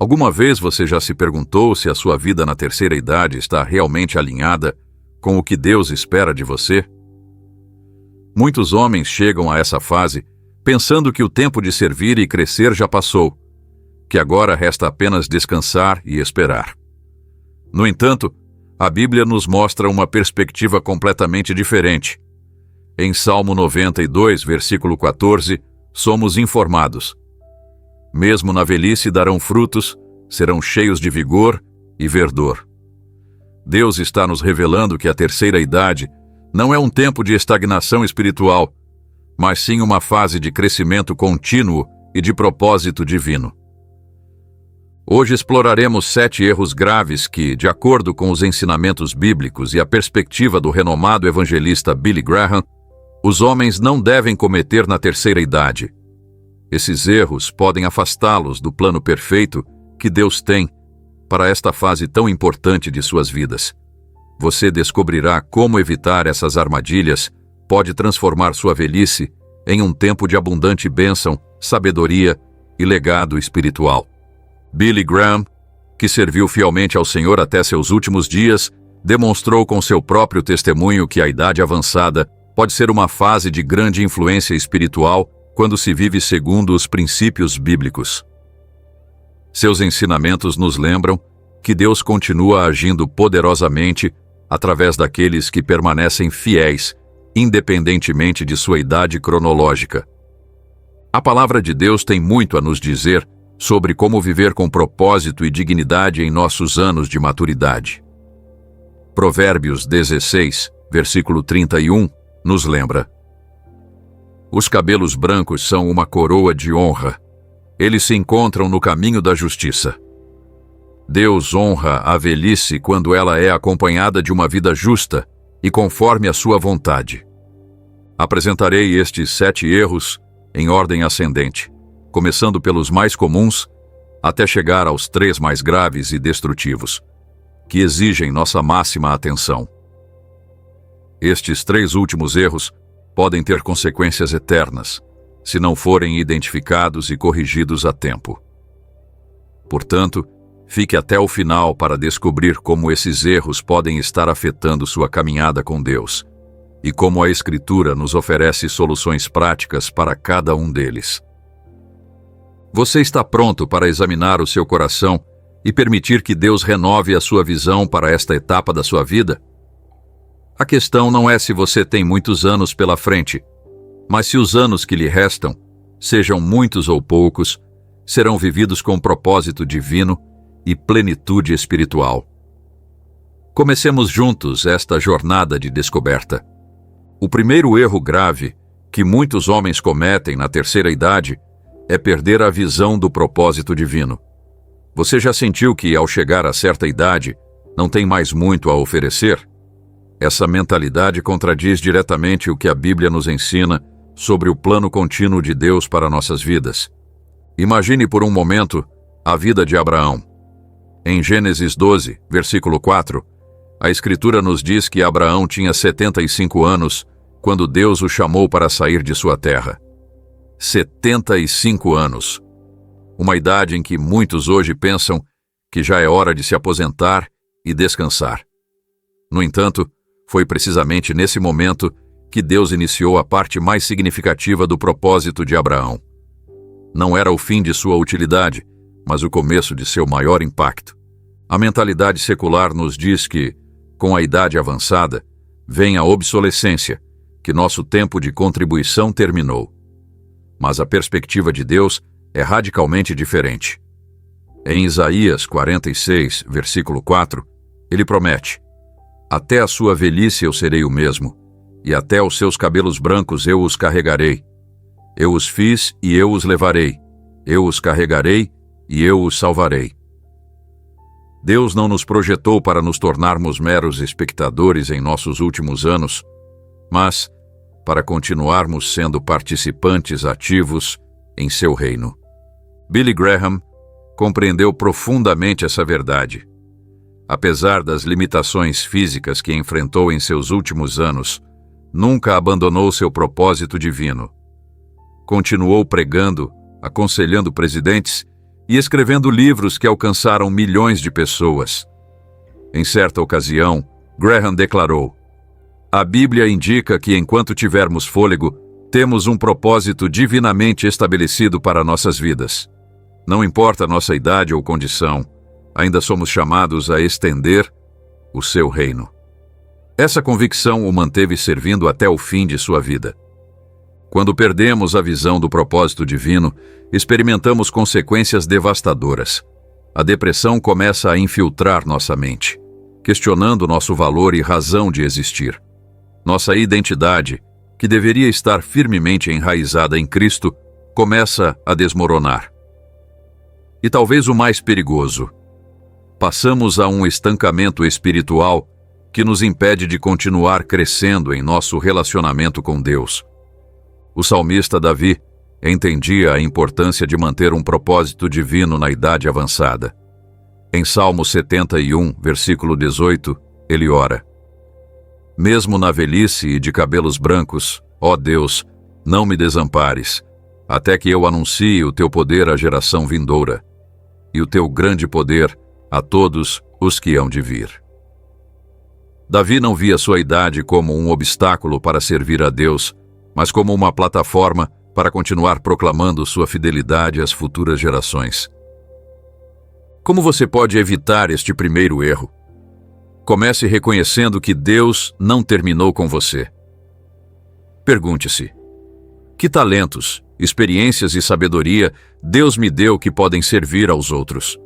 Alguma vez você já se perguntou se a sua vida na terceira idade está realmente alinhada com o que Deus espera de você? Muitos homens chegam a essa fase pensando que o tempo de servir e crescer já passou, que agora resta apenas descansar e esperar. No entanto, a Bíblia nos mostra uma perspectiva completamente diferente. Em Salmo 92, versículo 14, somos informados: mesmo na velhice darão frutos, serão cheios de vigor e verdor. Deus está nos revelando que a terceira idade não é um tempo de estagnação espiritual, mas sim uma fase de crescimento contínuo e de propósito divino. Hoje exploraremos 7 erros graves que, de acordo com os ensinamentos bíblicos e a perspectiva do renomado evangelista Billy Graham, os homens não devem cometer na terceira idade. Esses erros podem afastá-los do plano perfeito que Deus tem para esta fase tão importante de suas vidas. Você descobrirá como evitar essas armadilhas pode transformar sua velhice em um tempo de abundante bênção, sabedoria e legado espiritual. Billy Graham, que serviu fielmente ao Senhor até seus últimos dias, demonstrou com seu próprio testemunho que a idade avançada pode ser uma fase de grande influência espiritual quando se vive segundo os princípios bíblicos. Seus ensinamentos nos lembram que Deus continua agindo poderosamente através daqueles que permanecem fiéis, independentemente de sua idade cronológica. A palavra de Deus tem muito a nos dizer sobre como viver com propósito e dignidade em nossos anos de maturidade. Provérbios 16, versículo 31, nos lembra: os cabelos brancos são uma coroa de honra. Eles se encontram no caminho da justiça. Deus honra a velhice quando ela é acompanhada de uma vida justa e conforme a sua vontade. Apresentarei estes 7 erros em ordem ascendente, começando pelos mais comuns até chegar aos 3 mais graves e destrutivos, que exigem nossa máxima atenção. Estes 3 últimos erros podem ter consequências eternas, se não forem identificados e corrigidos a tempo. Portanto, fique até o final para descobrir como esses erros podem estar afetando sua caminhada com Deus e como a Escritura nos oferece soluções práticas para cada um deles. Você está pronto para examinar o seu coração e permitir que Deus renove a sua visão para esta etapa da sua vida? A questão não é se você tem muitos anos pela frente, mas se os anos que lhe restam, sejam muitos ou poucos, serão vividos com propósito divino e plenitude espiritual. Comecemos juntos esta jornada de descoberta. O primeiro erro grave que muitos homens cometem na terceira idade é perder a visão do propósito divino. Você já sentiu que, ao chegar a certa idade, não tem mais muito a oferecer? Essa mentalidade contradiz diretamente o que a Bíblia nos ensina sobre o plano contínuo de Deus para nossas vidas. Imagine por um momento a vida de Abraão. Em Gênesis 12, versículo 4, a Escritura nos diz que Abraão tinha 75 anos quando Deus o chamou para sair de sua terra. 75 anos. Uma idade em que muitos hoje pensam que já é hora de se aposentar e descansar. No entanto, foi precisamente nesse momento que Deus iniciou a parte mais significativa do propósito de Abraão. Não era o fim de sua utilidade, mas o começo de seu maior impacto. A mentalidade secular nos diz que, com a idade avançada, vem a obsolescência, que nosso tempo de contribuição terminou. Mas a perspectiva de Deus é radicalmente diferente. Em Isaías 46, versículo 4, ele promete: até a sua velhice eu serei o mesmo, e até os seus cabelos brancos eu os carregarei. Eu os fiz e eu os levarei. Eu os carregarei e eu os salvarei. Deus não nos projetou para nos tornarmos meros espectadores em nossos últimos anos, mas para continuarmos sendo participantes ativos em seu reino. Billy Graham compreendeu profundamente essa verdade. Apesar das limitações físicas que enfrentou em seus últimos anos, nunca abandonou seu propósito divino. Continuou pregando, aconselhando presidentes e escrevendo livros que alcançaram milhões de pessoas. Em certa ocasião, Graham declarou: "A Bíblia indica que enquanto tivermos fôlego, temos um propósito divinamente estabelecido para nossas vidas. Não importa nossa idade ou condição, ainda somos chamados a estender o seu reino." Essa convicção o manteve servindo até o fim de sua vida. Quando perdemos a visão do propósito divino, experimentamos consequências devastadoras. A depressão começa a infiltrar nossa mente, questionando nosso valor e razão de existir. Nossa identidade, que deveria estar firmemente enraizada em Cristo, começa a desmoronar. E talvez o mais perigoso, passamos a um estancamento espiritual que nos impede de continuar crescendo em nosso relacionamento com Deus. O salmista Davi entendia a importância de manter um propósito divino na idade avançada. Em Salmo 71, versículo 18, ele ora: "Mesmo na velhice e de cabelos brancos, ó Deus, não me desampares, até que eu anuncie o teu poder à geração vindoura, e o teu grande poder a todos os que hão de vir." Davi não via sua idade como um obstáculo para servir a Deus, mas como uma plataforma para continuar proclamando sua fidelidade às futuras gerações. Como você pode evitar este primeiro erro? Comece reconhecendo que Deus não terminou com você. Pergunte-se: que talentos, experiências e sabedoria Deus me deu que podem servir aos outros?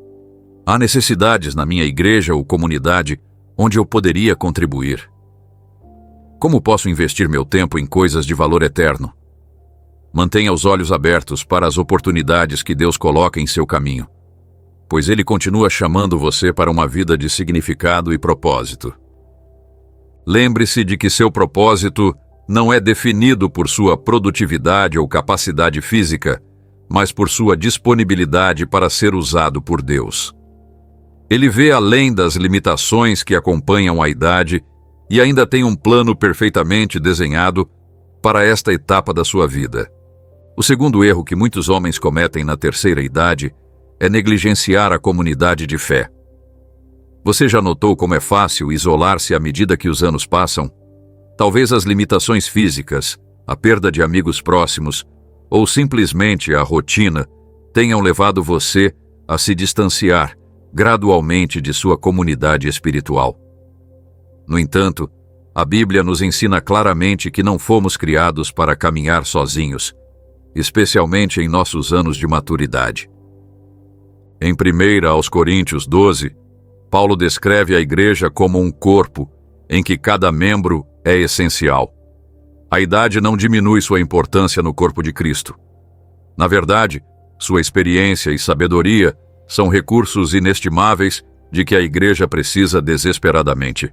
Há necessidades na minha igreja ou comunidade onde eu poderia contribuir? Como posso investir meu tempo em coisas de valor eterno? Mantenha os olhos abertos para as oportunidades que Deus coloca em seu caminho, pois Ele continua chamando você para uma vida de significado e propósito. Lembre-se de que seu propósito não é definido por sua produtividade ou capacidade física, mas por sua disponibilidade para ser usado por Deus. Ele vê além das limitações que acompanham a idade e ainda tem um plano perfeitamente desenhado para esta etapa da sua vida. O segundo erro que muitos homens cometem na terceira idade é negligenciar a comunidade de fé. Você já notou como é fácil isolar-se à medida que os anos passam? Talvez as limitações físicas, a perda de amigos próximos ou simplesmente a rotina tenham levado você a se distanciar gradualmente de sua comunidade espiritual. No entanto, a Bíblia nos ensina claramente que não fomos criados para caminhar sozinhos, especialmente em nossos anos de maturidade. Em 1 aos Coríntios 12, Paulo descreve a igreja como um corpo em que cada membro é essencial. A idade não diminui sua importância no corpo de Cristo. Na verdade, sua experiência e sabedoria são recursos inestimáveis de que a igreja precisa desesperadamente.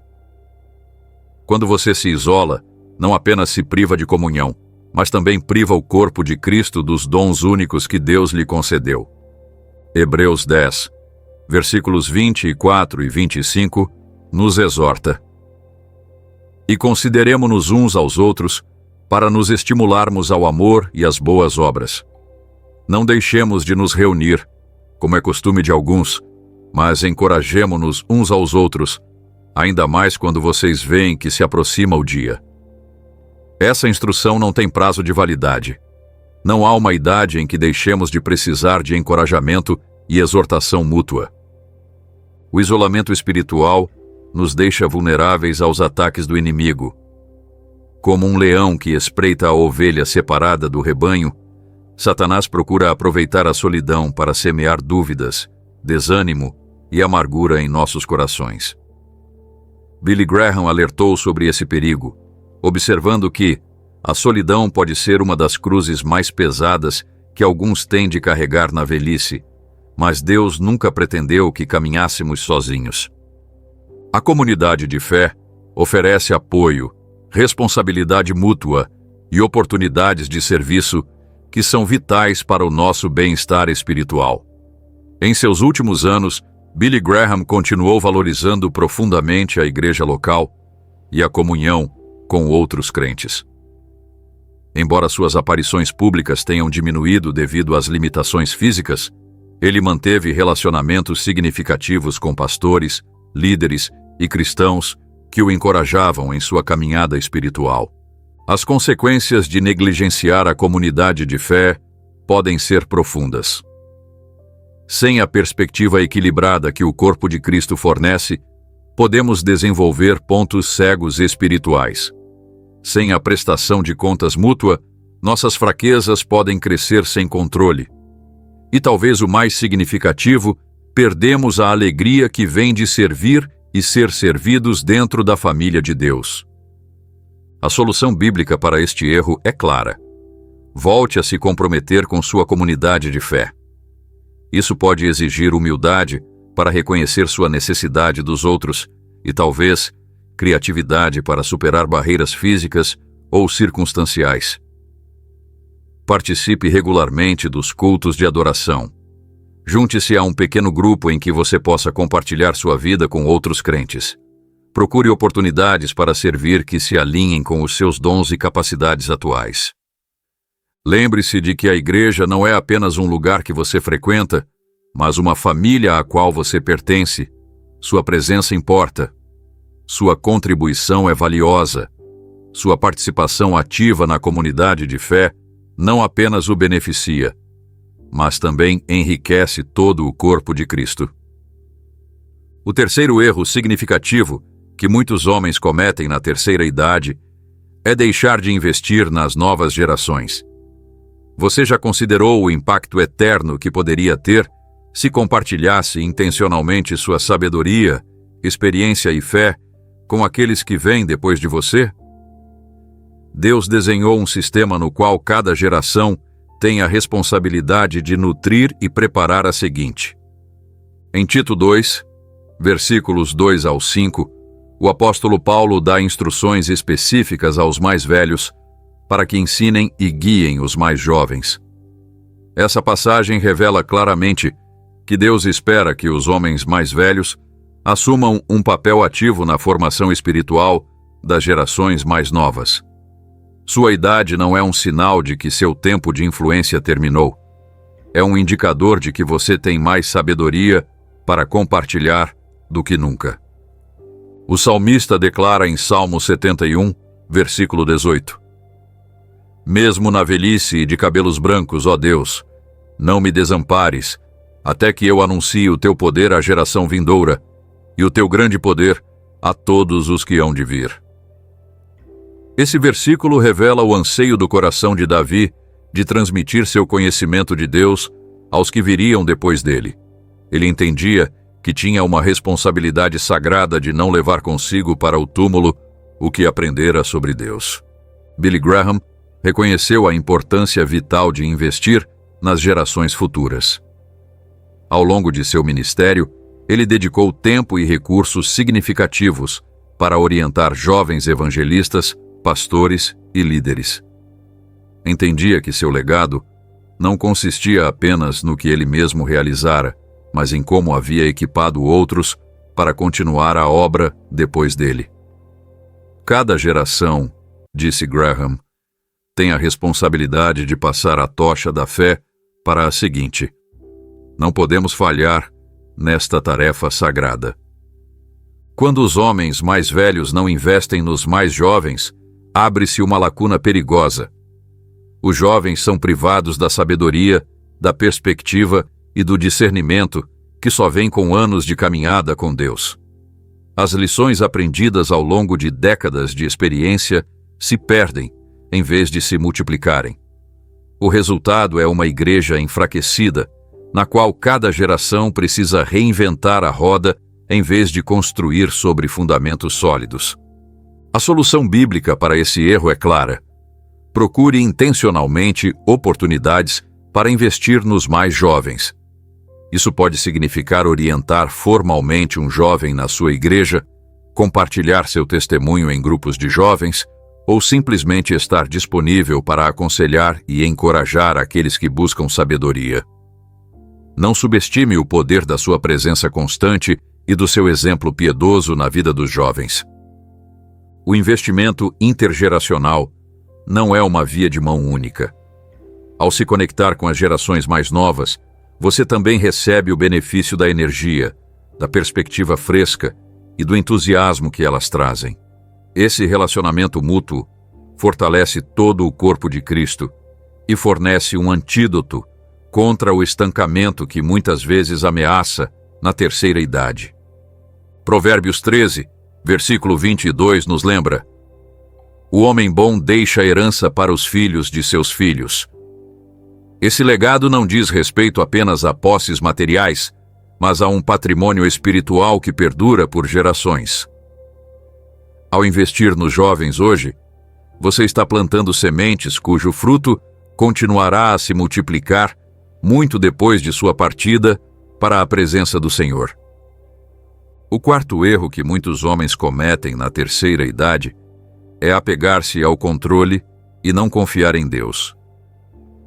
Quando você se isola, não apenas se priva de comunhão, mas também priva o corpo de Cristo dos dons únicos que Deus lhe concedeu. Hebreus 10, versículos 24 e 25, nos exorta: "E consideremo-nos uns aos outros para nos estimularmos ao amor e às boas obras. Não deixemos de nos reunir, como é costume de alguns, mas encorajemo-nos uns aos outros, ainda mais quando vocês veem que se aproxima o dia." Essa instrução não tem prazo de validade. Não há uma idade em que deixemos de precisar de encorajamento e exortação mútua. O isolamento espiritual nos deixa vulneráveis aos ataques do inimigo. Como um leão que espreita a ovelha separada do rebanho, Satanás procura aproveitar a solidão para semear dúvidas, desânimo e amargura em nossos corações. Billy Graham alertou sobre esse perigo, observando que a solidão pode ser uma das cruzes mais pesadas que alguns têm de carregar na velhice, mas Deus nunca pretendeu que caminhássemos sozinhos. A comunidade de fé oferece apoio, responsabilidade mútua e oportunidades de serviço que são vitais para o nosso bem-estar espiritual. Em seus últimos anos, Billy Graham continuou valorizando profundamente a igreja local e a comunhão com outros crentes. Embora suas aparições públicas tenham diminuído devido às limitações físicas, Ele manteve relacionamentos significativos com pastores, líderes e cristãos que o encorajavam em sua caminhada espiritual. As consequências de negligenciar a comunidade de fé podem ser profundas. Sem a perspectiva equilibrada que o corpo de Cristo fornece, podemos desenvolver pontos cegos espirituais. Sem a prestação de contas mútua, nossas fraquezas podem crescer sem controle. E talvez o mais significativo, perdemos a alegria que vem de servir e ser servidos dentro da família de Deus. A solução bíblica para este erro é clara. Volte a se comprometer com sua comunidade de fé. Isso pode exigir humildade para reconhecer sua necessidade dos outros e, talvez, criatividade para superar barreiras físicas ou circunstanciais. Participe regularmente dos cultos de adoração. Junte-se a um pequeno grupo em que você possa compartilhar sua vida com outros crentes. Procure oportunidades para servir que se alinhem com os seus dons e capacidades atuais. Lembre-se de que a igreja não é apenas um lugar que você frequenta, mas uma família à qual você pertence. Sua presença importa. Sua contribuição é valiosa. Sua participação ativa na comunidade de fé não apenas o beneficia, mas também enriquece todo o corpo de Cristo. O terceiro erro significativo que muitos homens cometem na terceira idade é deixar de investir nas novas gerações. Você já considerou o impacto eterno que poderia ter se compartilhasse intencionalmente sua sabedoria, experiência e fé com aqueles que vêm depois de você? Deus desenhou um sistema no qual cada geração tem a responsabilidade de nutrir e preparar a seguinte. Em Tito 2, versículos 2 ao 5, o apóstolo Paulo dá instruções específicas aos mais velhos para que ensinem e guiem os mais jovens. Essa passagem revela claramente que Deus espera que os homens mais velhos assumam um papel ativo na formação espiritual das gerações mais novas. Sua idade não é um sinal de que seu tempo de influência terminou. É um indicador de que você tem mais sabedoria para compartilhar do que nunca. O salmista declara em Salmo 71, versículo 18: Mesmo na velhice e de cabelos brancos, ó Deus, não me desampares, até que eu anuncie o teu poder à geração vindoura, e o teu grande poder a todos os que hão de vir. Esse versículo revela o anseio do coração de Davi de transmitir seu conhecimento de Deus aos que viriam depois dele. Ele entendia que tinha uma responsabilidade sagrada de não levar consigo para o túmulo o que aprendera sobre Deus. Billy Graham reconheceu a importância vital de investir nas gerações futuras. Ao longo de seu ministério, ele dedicou tempo e recursos significativos para orientar jovens evangelistas, pastores e líderes. Entendia que seu legado não consistia apenas no que ele mesmo realizara, mas em como havia equipado outros para continuar a obra depois dele. Cada geração, disse Graham, tem a responsabilidade de passar a tocha da fé para a seguinte. Não podemos falhar nesta tarefa sagrada. Quando os homens mais velhos não investem nos mais jovens, abre-se uma lacuna perigosa. Os jovens são privados da sabedoria, da perspectiva e do discernimento que só vem com anos de caminhada com Deus. As lições aprendidas ao longo de décadas de experiência se perdem em vez de se multiplicarem. O resultado é uma igreja enfraquecida, na qual cada geração precisa reinventar a roda em vez de construir sobre fundamentos sólidos. A solução bíblica para esse erro é clara. Procure intencionalmente oportunidades para investir nos mais jovens. Isso pode significar orientar formalmente um jovem na sua igreja, compartilhar seu testemunho em grupos de jovens, ou simplesmente estar disponível para aconselhar e encorajar aqueles que buscam sabedoria. Não subestime o poder da sua presença constante e do seu exemplo piedoso na vida dos jovens. O investimento intergeracional não é uma via de mão única. Ao se conectar com as gerações mais novas, você também recebe o benefício da energia, da perspectiva fresca e do entusiasmo que elas trazem. Esse relacionamento mútuo fortalece todo o corpo de Cristo e fornece um antídoto contra o estancamento que muitas vezes ameaça na terceira idade. Provérbios 13, versículo 22 nos lembra: o homem bom deixa a herança para os filhos de seus filhos. Esse legado não diz respeito apenas a posses materiais, mas a um patrimônio espiritual que perdura por gerações. Ao investir nos jovens hoje, você está plantando sementes cujo fruto continuará a se multiplicar muito depois de sua partida para a presença do Senhor. O quarto erro que muitos homens cometem na terceira idade é apegar-se ao controle e não confiar em Deus.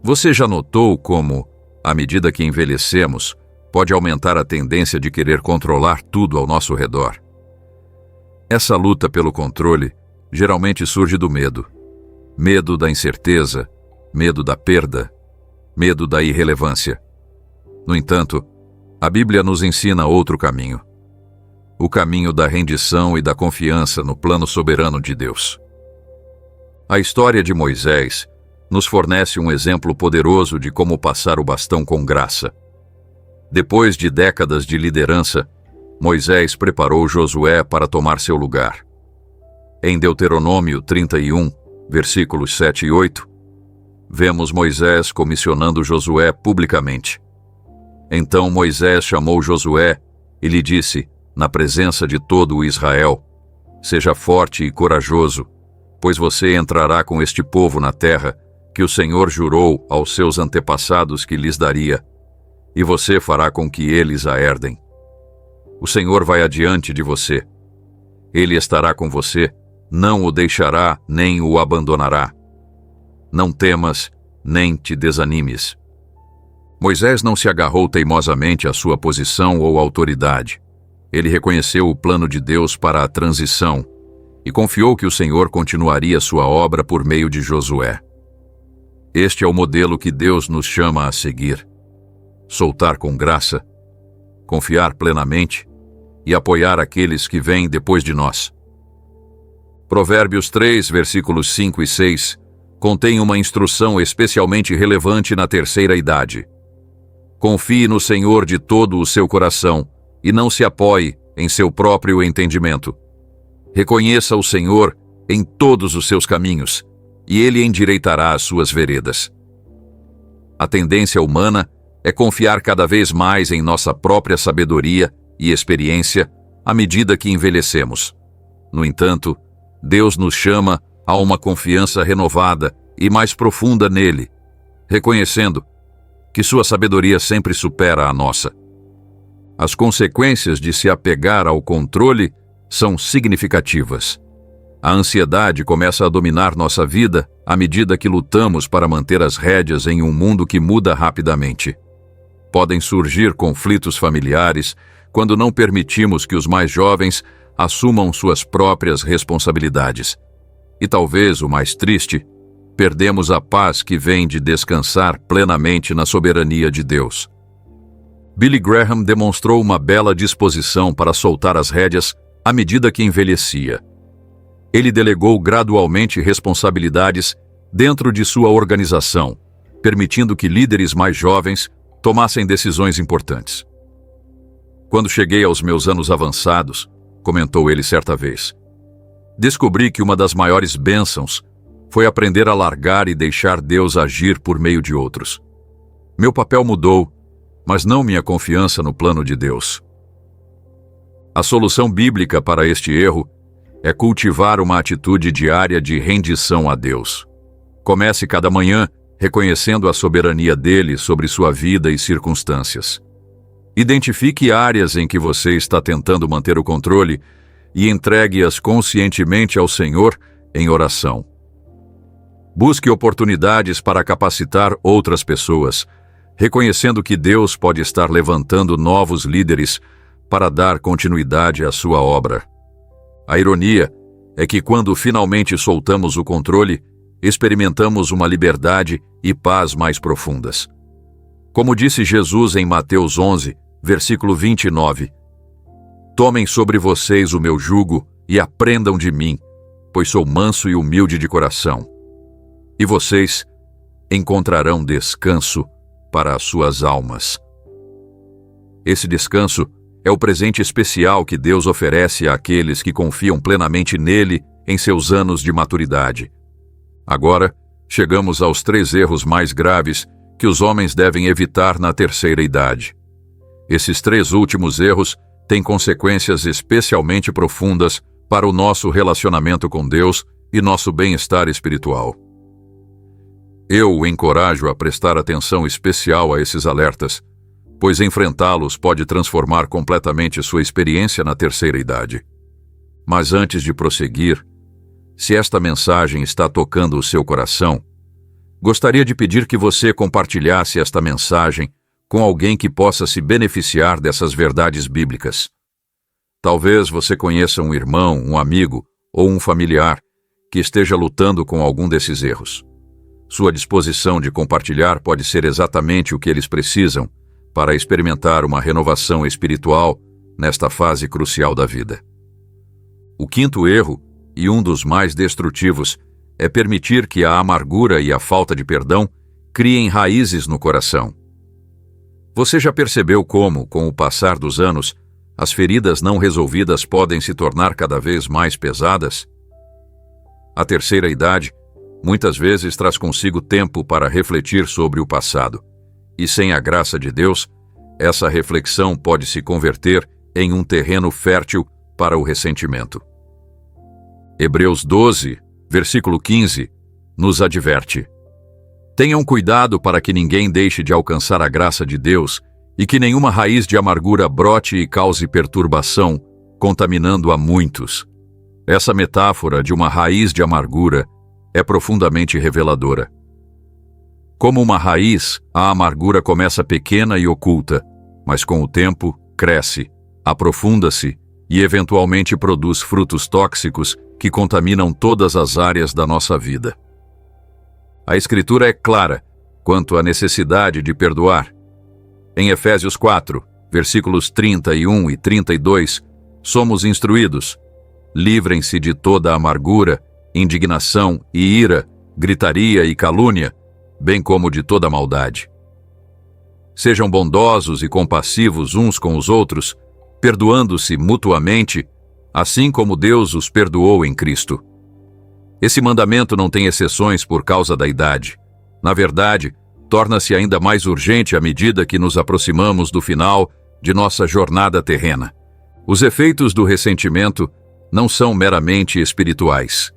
Você já notou como, à medida que envelhecemos, pode aumentar a tendência de querer controlar tudo ao nosso redor? Essa luta pelo controle geralmente surge do medo. Medo da incerteza, medo da perda, medo da irrelevância. No entanto, a Bíblia nos ensina outro caminho. O caminho da rendição e da confiança no plano soberano de Deus. A história de Moisés nos fornece um exemplo poderoso de como passar o bastão com graça. Depois de décadas de liderança, Moisés preparou Josué para tomar seu lugar. Em Deuteronômio 31, versículos 7 e 8, vemos Moisés comissionando Josué publicamente. Então Moisés chamou Josué e lhe disse, na presença de todo o Israel: seja forte e corajoso, pois você entrará com este povo na terra que o Senhor jurou aos seus antepassados que lhes daria, e você fará com que eles a herdem. O Senhor vai adiante de você. Ele estará com você, não o deixará nem o abandonará. Não temas, nem te desanimes. Moisés não se agarrou teimosamente à sua posição ou autoridade. Ele reconheceu o plano de Deus para a transição e confiou que o Senhor continuaria sua obra por meio de Josué. Este é o modelo que Deus nos chama a seguir: soltar com graça, confiar plenamente e apoiar aqueles que vêm depois de nós. Provérbios 3, versículos 5 e 6, contém uma instrução especialmente relevante na terceira idade. Confie no Senhor de todo o seu coração e não se apoie em seu próprio entendimento. Reconheça o Senhor em todos os seus caminhos, e Ele endireitará as suas veredas. A tendência humana é confiar cada vez mais em nossa própria sabedoria e experiência à medida que envelhecemos. No entanto, Deus nos chama a uma confiança renovada e mais profunda nele, reconhecendo que sua sabedoria sempre supera a nossa. As consequências de se apegar ao controle são significativas. A ansiedade começa a dominar nossa vida à medida que lutamos para manter as rédeas em um mundo que muda rapidamente. Podem surgir conflitos familiares quando não permitimos que os mais jovens assumam suas próprias responsabilidades. E talvez o mais triste, perdemos a paz que vem de descansar plenamente na soberania de Deus. Billy Graham demonstrou uma bela disposição para soltar as rédeas à medida que envelhecia. Ele delegou gradualmente responsabilidades dentro de sua organização, permitindo que líderes mais jovens tomassem decisões importantes. Quando cheguei aos meus anos avançados, comentou ele certa vez, descobri que uma das maiores bênçãos foi aprender a largar e deixar Deus agir por meio de outros. Meu papel mudou, mas não minha confiança no plano de Deus. A solução bíblica para este erro é cultivar uma atitude diária de rendição a Deus. Comece cada manhã reconhecendo a soberania dele sobre sua vida e circunstâncias. Identifique áreas em que você está tentando manter o controle e entregue-as conscientemente ao Senhor em oração. Busque oportunidades para capacitar outras pessoas, reconhecendo que Deus pode estar levantando novos líderes para dar continuidade à sua obra. A ironia é que quando finalmente soltamos o controle, experimentamos uma liberdade e paz mais profundas. Como disse Jesus em Mateus 11, versículo 29, tomem sobre vocês o meu jugo e aprendam de mim, pois sou manso e humilde de coração. E vocês encontrarão descanso para as suas almas. Esse descanso é o presente especial que Deus oferece àqueles que confiam plenamente nele em seus anos de maturidade. Agora, chegamos aos 3 erros mais graves que os homens devem evitar na terceira idade. Esses 3 últimos erros têm consequências especialmente profundas para o nosso relacionamento com Deus e nosso bem-estar espiritual. Eu o encorajo a prestar atenção especial a esses alertas, pois enfrentá-los pode transformar completamente sua experiência na terceira idade. Mas antes de prosseguir, se esta mensagem está tocando o seu coração, gostaria de pedir que você compartilhasse esta mensagem com alguém que possa se beneficiar dessas verdades bíblicas. Talvez você conheça um irmão, um amigo ou um familiar que esteja lutando com algum desses erros. Sua disposição de compartilhar pode ser exatamente o que eles precisam para experimentar uma renovação espiritual nesta fase crucial da vida. O 5º erro, e um dos mais destrutivos, é permitir que a amargura e a falta de perdão criem raízes no coração. Você já percebeu como, com o passar dos anos, as feridas não resolvidas podem se tornar cada vez mais pesadas? A terceira idade muitas vezes traz consigo tempo para refletir sobre o passado, e sem a graça de Deus, essa reflexão pode se converter em um terreno fértil para o ressentimento. Hebreus 12, versículo 15, nos adverte: tenham cuidado para que ninguém deixe de alcançar a graça de Deus e que nenhuma raiz de amargura brote e cause perturbação, contaminando a muitos. Essa metáfora de uma raiz de amargura é profundamente reveladora. Como uma raiz, a amargura começa pequena e oculta, mas com o tempo cresce, aprofunda-se e eventualmente produz frutos tóxicos que contaminam todas as áreas da nossa vida. A Escritura é clara quanto à necessidade de perdoar. Em Efésios 4, versículos 31 e 32, somos instruídos: livrem-se de toda amargura, indignação e ira, gritaria e calúnia, bem como de toda maldade. Sejam bondosos e compassivos uns com os outros, perdoando-se mutuamente, assim como Deus os perdoou em Cristo. Esse mandamento não tem exceções por causa da idade. Na verdade, torna-se ainda mais urgente à medida que nos aproximamos do final de nossa jornada terrena. Os efeitos do ressentimento não são meramente espirituais.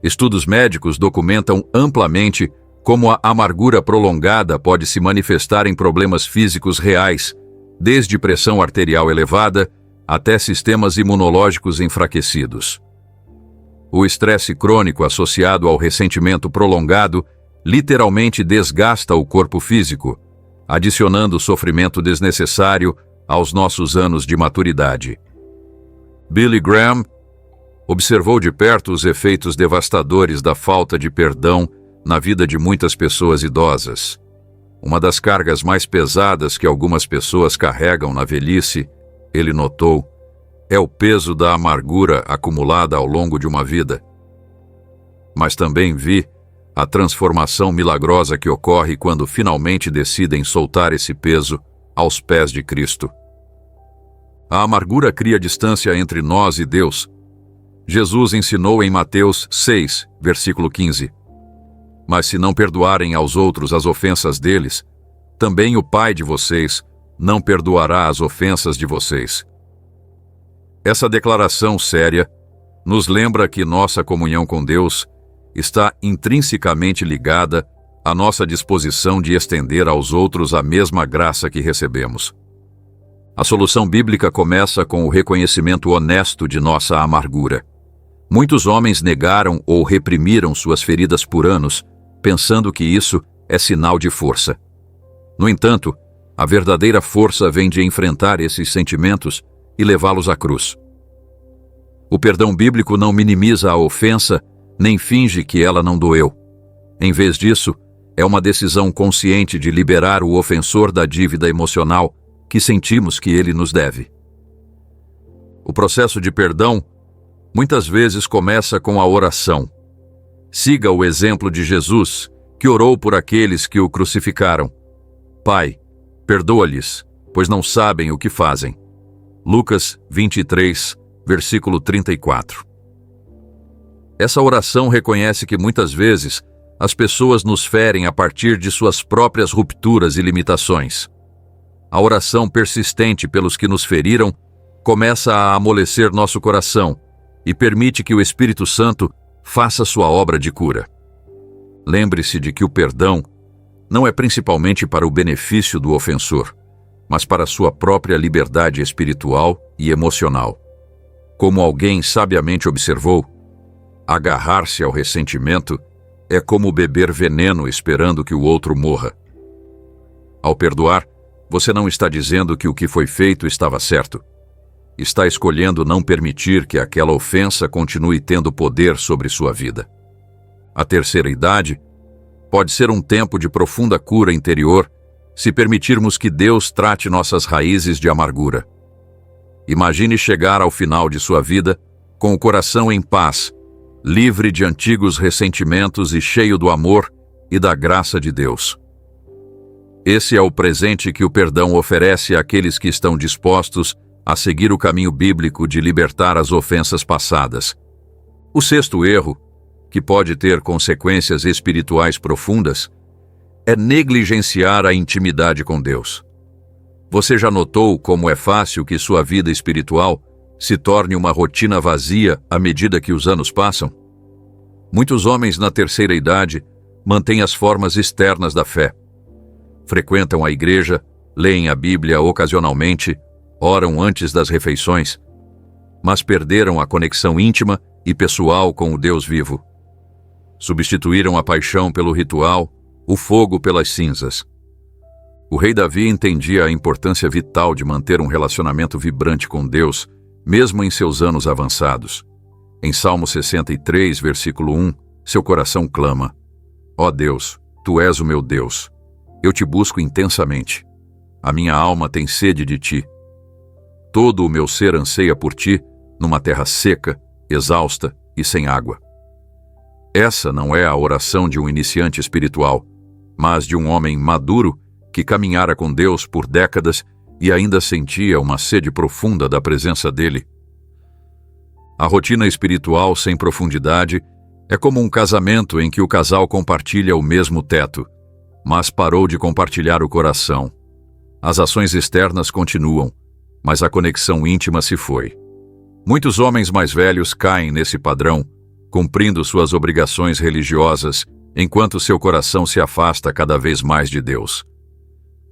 Estudos médicos documentam amplamente como a amargura prolongada pode se manifestar em problemas físicos reais, desde pressão arterial elevada até sistemas imunológicos enfraquecidos. O estresse crônico associado ao ressentimento prolongado literalmente desgasta o corpo físico, adicionando sofrimento desnecessário aos nossos anos de maturidade. Billy Graham observou de perto os efeitos devastadores da falta de perdão na vida de muitas pessoas idosas. Uma das cargas mais pesadas que algumas pessoas carregam na velhice, ele notou, é o peso da amargura acumulada ao longo de uma vida. Mas também vi a transformação milagrosa que ocorre quando finalmente decidem soltar esse peso aos pés de Cristo. A amargura cria distância entre nós e Deus. Jesus ensinou em Mateus 6, versículo 15: mas se não perdoarem aos outros as ofensas deles, também o Pai de vocês não perdoará as ofensas de vocês. Essa declaração séria nos lembra que nossa comunhão com Deus está intrinsecamente ligada à nossa disposição de estender aos outros a mesma graça que recebemos. A solução bíblica começa com o reconhecimento honesto de nossa amargura. Muitos homens negaram ou reprimiram suas feridas por anos, pensando que isso é sinal de força. No entanto, a verdadeira força vem de enfrentar esses sentimentos e levá-los à cruz. O perdão bíblico não minimiza a ofensa, nem finge que ela não doeu. Em vez disso, É uma decisão consciente de liberar o ofensor da dívida emocional que sentimos que ele nos deve. O processo de perdão muitas vezes começa com a oração. Siga o exemplo de Jesus, que orou por aqueles que o crucificaram. Pai, perdoa-lhes, pois não sabem o que fazem. Lucas 23, versículo 34. Essa oração reconhece que muitas vezes as pessoas nos ferem a partir de suas próprias rupturas e limitações. A oração persistente pelos que nos feriram começa a amolecer nosso coração e permite que o Espírito Santo faça sua obra de cura. Lembre-se de que o perdão não é principalmente para o benefício do ofensor, mas para sua própria liberdade espiritual e emocional. Como alguém sabiamente observou, agarrar-se ao ressentimento é como beber veneno esperando que o outro morra. Ao perdoar, você não está dizendo que o que foi feito estava certo. Está escolhendo não permitir que aquela ofensa continue tendo poder sobre sua vida. A terceira idade pode ser um tempo de profunda cura interior se permitirmos que Deus trate nossas raízes de amargura. Imagine chegar ao final de sua vida com o coração em paz, livre de antigos ressentimentos e cheio do amor e da graça de Deus. Esse é o presente que o perdão oferece àqueles que estão dispostos a seguir o caminho bíblico de libertar as ofensas passadas. O sexto erro, que pode ter consequências espirituais profundas, é negligenciar a intimidade com Deus. Você já notou como é fácil que sua vida espiritual se torne uma rotina vazia à medida que os anos passam? Muitos homens na terceira idade mantêm as formas externas da fé. Frequentam a igreja, leem a Bíblia ocasionalmente, oram antes das refeições, mas perderam a conexão íntima e pessoal com o Deus vivo. Substituíram a paixão pelo ritual, o fogo pelas cinzas. O rei Davi entendia a importância vital de manter um relacionamento vibrante com Deus, mesmo em seus anos avançados. Em Salmo 63, versículo 1, seu coração clama: Ó Deus, Tu és o meu Deus. Eu te busco intensamente. A minha alma tem sede de Ti. Todo o meu ser anseia por Ti, numa terra seca, exausta e sem água. Essa não é a oração de um iniciante espiritual, mas de um homem maduro que caminhara com Deus por décadas e ainda sentia uma sede profunda da presença dele. A rotina espiritual sem profundidade é como um casamento em que o casal compartilha o mesmo teto, mas parou de compartilhar o coração. As ações externas continuam, mas a conexão íntima se foi. Muitos homens mais velhos caem nesse padrão, cumprindo suas obrigações religiosas, enquanto seu coração se afasta cada vez mais de Deus.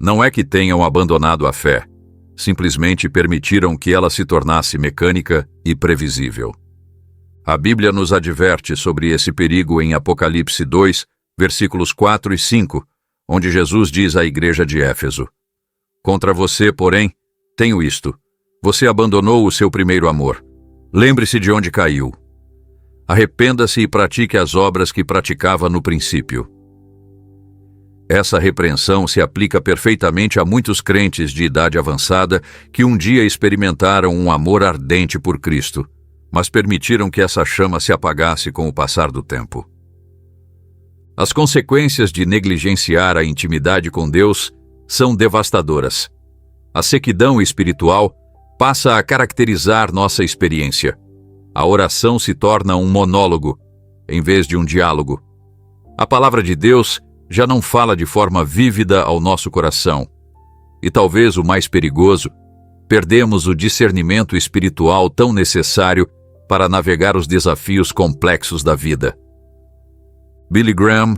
Não é que tenham abandonado a fé, simplesmente permitiram que ela se tornasse mecânica e previsível. A Bíblia nos adverte sobre esse perigo em Apocalipse 2, versículos 4 e 5, onde Jesus diz à igreja de Éfeso: Contra você, porém, tenho isto: você abandonou o seu primeiro amor. Lembre-se de onde caiu. Arrependa-se e pratique as obras que praticava no princípio. Essa repreensão se aplica perfeitamente a muitos crentes de idade avançada que um dia experimentaram um amor ardente por Cristo, mas permitiram que essa chama se apagasse com o passar do tempo. As consequências de negligenciar a intimidade com Deus são devastadoras. A sequidão espiritual passa a caracterizar nossa experiência. A oração se torna um monólogo, em vez de um diálogo. A palavra de Deus já não fala de forma vívida ao nosso coração. E talvez o mais perigoso, perdemos o discernimento espiritual tão necessário para navegar os desafios complexos da vida. Billy Graham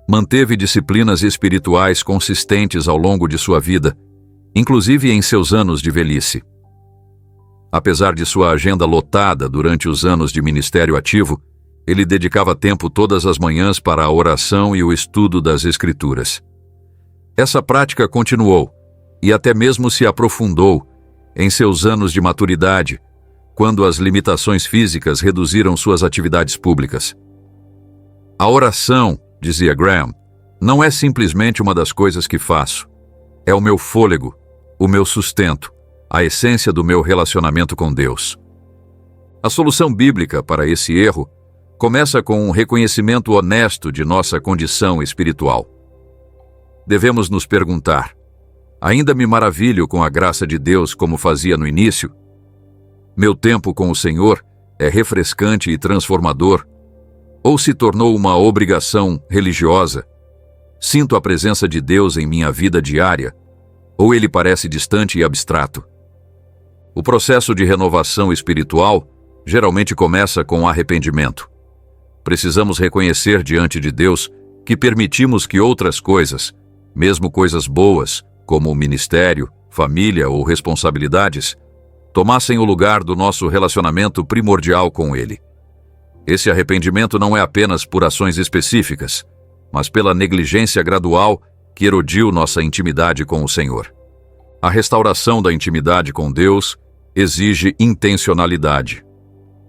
manteve disciplinas espirituais consistentes ao longo de sua vida, inclusive em seus anos de velhice. Apesar de sua agenda lotada durante os anos de ministério ativo, ele dedicava tempo todas as manhãs para a oração e o estudo das Escrituras. Essa prática continuou e até mesmo se aprofundou em seus anos de maturidade, quando as limitações físicas reduziram suas atividades públicas. A oração, dizia Graham, Não é simplesmente uma das coisas que faço. É o meu fôlego, o meu sustento, a essência do meu relacionamento com Deus. A solução bíblica para esse erro começa com um reconhecimento honesto de nossa condição espiritual. Devemos nos perguntar: ainda me maravilho com a graça de Deus como fazia no início? Meu tempo com o Senhor é refrescante e transformador? Ou se tornou uma obrigação religiosa? Sinto a presença de Deus em minha vida diária? Ou ele parece distante e abstrato? O processo de renovação espiritual geralmente começa com arrependimento. Precisamos reconhecer diante de Deus que permitimos que outras coisas, mesmo coisas boas, como o ministério, família ou responsabilidades, tomassem o lugar do nosso relacionamento primordial com Ele. Esse arrependimento não é apenas por ações específicas, mas pela negligência gradual que erodiu nossa intimidade com o Senhor. A restauração da intimidade com Deus exige intencionalidade.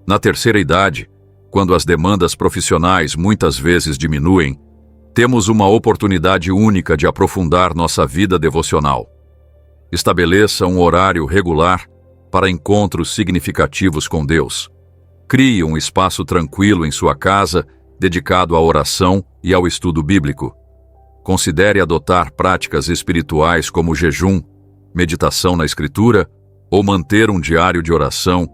Na terceira idade, quando as demandas profissionais muitas vezes diminuem, temos uma oportunidade única de aprofundar nossa vida devocional. Estabeleça um horário regular para encontros significativos com Deus. Crie um espaço tranquilo em sua casa, dedicado à oração e ao estudo bíblico. Considere adotar práticas espirituais como jejum, meditação na Escritura ou manter um diário de oração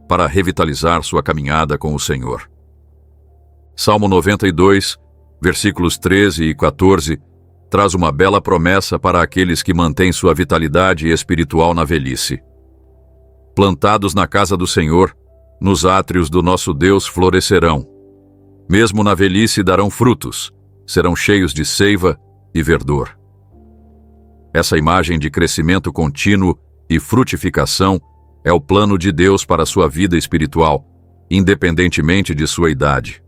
para revitalizar sua caminhada com o Senhor. Salmo 92, versículos 13 e 14, traz uma bela promessa para aqueles que mantêm sua vitalidade espiritual na velhice. Plantados na casa do Senhor, nos átrios do nosso Deus florescerão. Mesmo na velhice darão frutos, serão cheios de seiva e verdor. Essa imagem de crescimento contínuo e frutificação é o plano de Deus para a sua vida espiritual, independentemente de sua idade.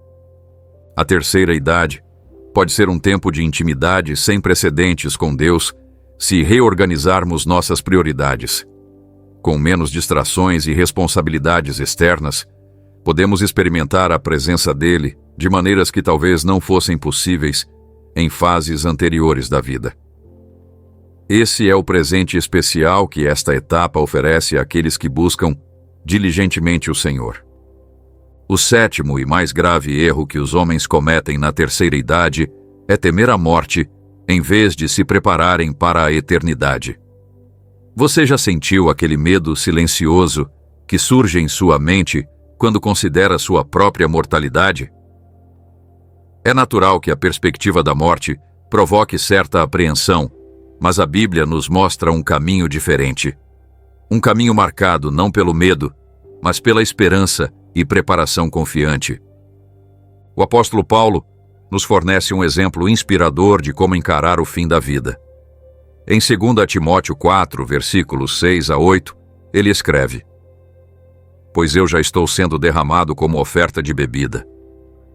A terceira idade pode ser um tempo de intimidade sem precedentes com Deus se reorganizarmos nossas prioridades. Com menos distrações e responsabilidades externas, podemos experimentar a presença dele de maneiras que talvez não fossem possíveis em fases anteriores da vida. Esse é o presente especial que esta etapa oferece àqueles que buscam diligentemente o Senhor. O sétimo e mais grave erro que os homens cometem na terceira idade é temer a morte em vez de se prepararem para a eternidade. Você já sentiu aquele medo silencioso que surge em sua mente quando considera sua própria mortalidade? É natural que a perspectiva da morte provoque certa apreensão, mas a Bíblia nos mostra um caminho diferente. Um caminho marcado não pelo medo, mas pela esperança e preparação confiante. O apóstolo Paulo nos fornece um exemplo inspirador de como encarar o fim da vida. Em 2 Timóteo 4, versículos 6 a 8, ele escreve: Pois eu já estou sendo derramado como oferta de bebida.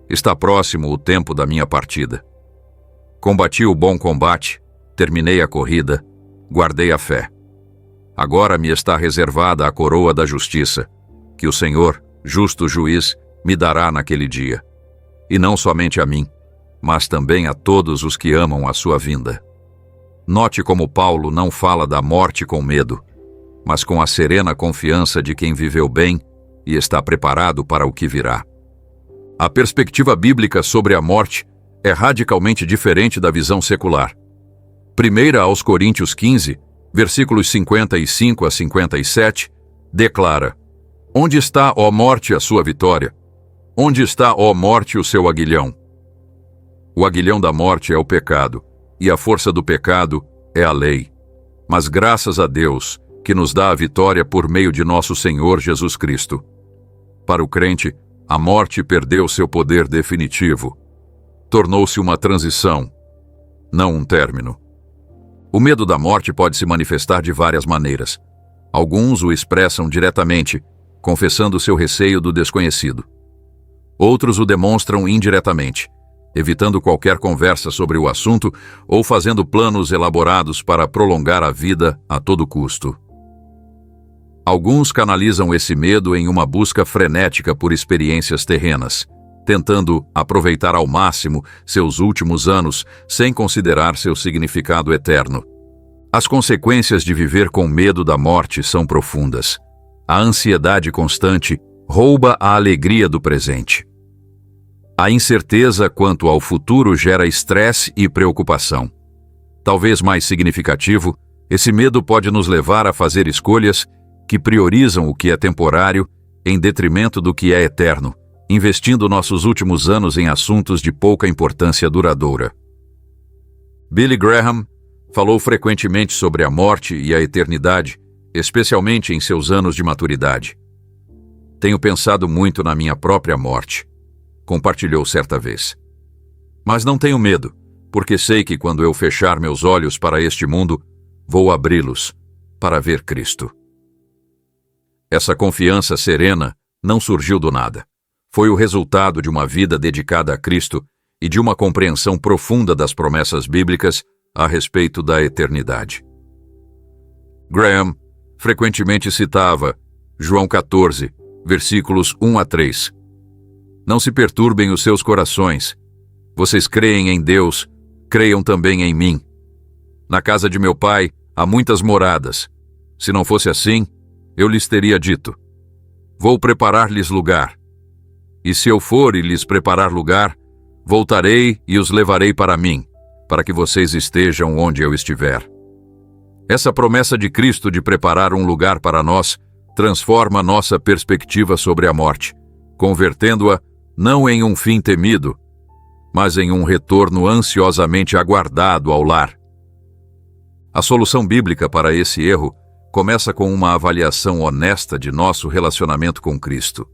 Está próximo o tempo da minha partida. Combati o bom combate, terminei a corrida, guardei a fé. Agora me está reservada a coroa da justiça, que o Senhor, justo juiz, me dará naquele dia. E não somente a mim, mas também a todos os que amam a sua vinda. Note como Paulo não fala da morte com medo, mas com a serena confiança de quem viveu bem e está preparado para o que virá. A perspectiva bíblica sobre a morte é radicalmente diferente da visão secular. 1 aos Coríntios 15, versículos 55 a 57, declara: Onde está, ó morte, a sua vitória? Onde está, ó morte, o seu aguilhão? O aguilhão da morte é o pecado, e a força do pecado é a lei. Mas graças a Deus, que nos dá a vitória por meio de nosso Senhor Jesus Cristo. Para o crente, a morte perdeu seu poder definitivo. Tornou-se uma transição, não um término. O medo da morte pode se manifestar de várias maneiras. Alguns o expressam diretamente, confessando seu receio do desconhecido. Outros o demonstram indiretamente, evitando qualquer conversa sobre o assunto ou fazendo planos elaborados para prolongar a vida a todo custo. Alguns canalizam esse medo em uma busca frenética por experiências terrenas, tentando aproveitar ao máximo seus últimos anos sem considerar seu significado eterno. As consequências de viver com medo da morte são profundas. A ansiedade constante rouba a alegria do presente. A incerteza quanto ao futuro gera estresse e preocupação. Talvez mais significativo, esse medo pode nos levar a fazer escolhas que priorizam o que é temporário em detrimento do que é eterno, investindo nossos últimos anos em assuntos de pouca importância duradoura. Billy Graham falou frequentemente sobre a morte e a eternidade, especialmente em seus anos de maturidade. Tenho pensado muito na minha própria morte, compartilhou certa vez. Mas não tenho medo, porque sei que quando eu fechar meus olhos para este mundo, vou abri-los para ver Cristo. Essa confiança serena não surgiu do nada. Foi o resultado de uma vida dedicada a Cristo e de uma compreensão profunda das promessas bíblicas a respeito da eternidade. Graham frequentemente citava João 14, versículos 1 a 3. Não se perturbem os seus corações. Vocês creem em Deus, creiam também em mim. Na casa de meu pai há muitas moradas. Se não fosse assim, eu lhes teria dito: vou preparar-lhes lugar. E se eu for e lhes preparar lugar, voltarei e os levarei para mim, para que vocês estejam onde eu estiver. Essa promessa de Cristo de preparar um lugar para nós transforma nossa perspectiva sobre a morte, convertendo-a não em um fim temido, mas em um retorno ansiosamente aguardado ao lar. A solução bíblica para esse erro começa com uma avaliação honesta de nosso relacionamento com Cristo.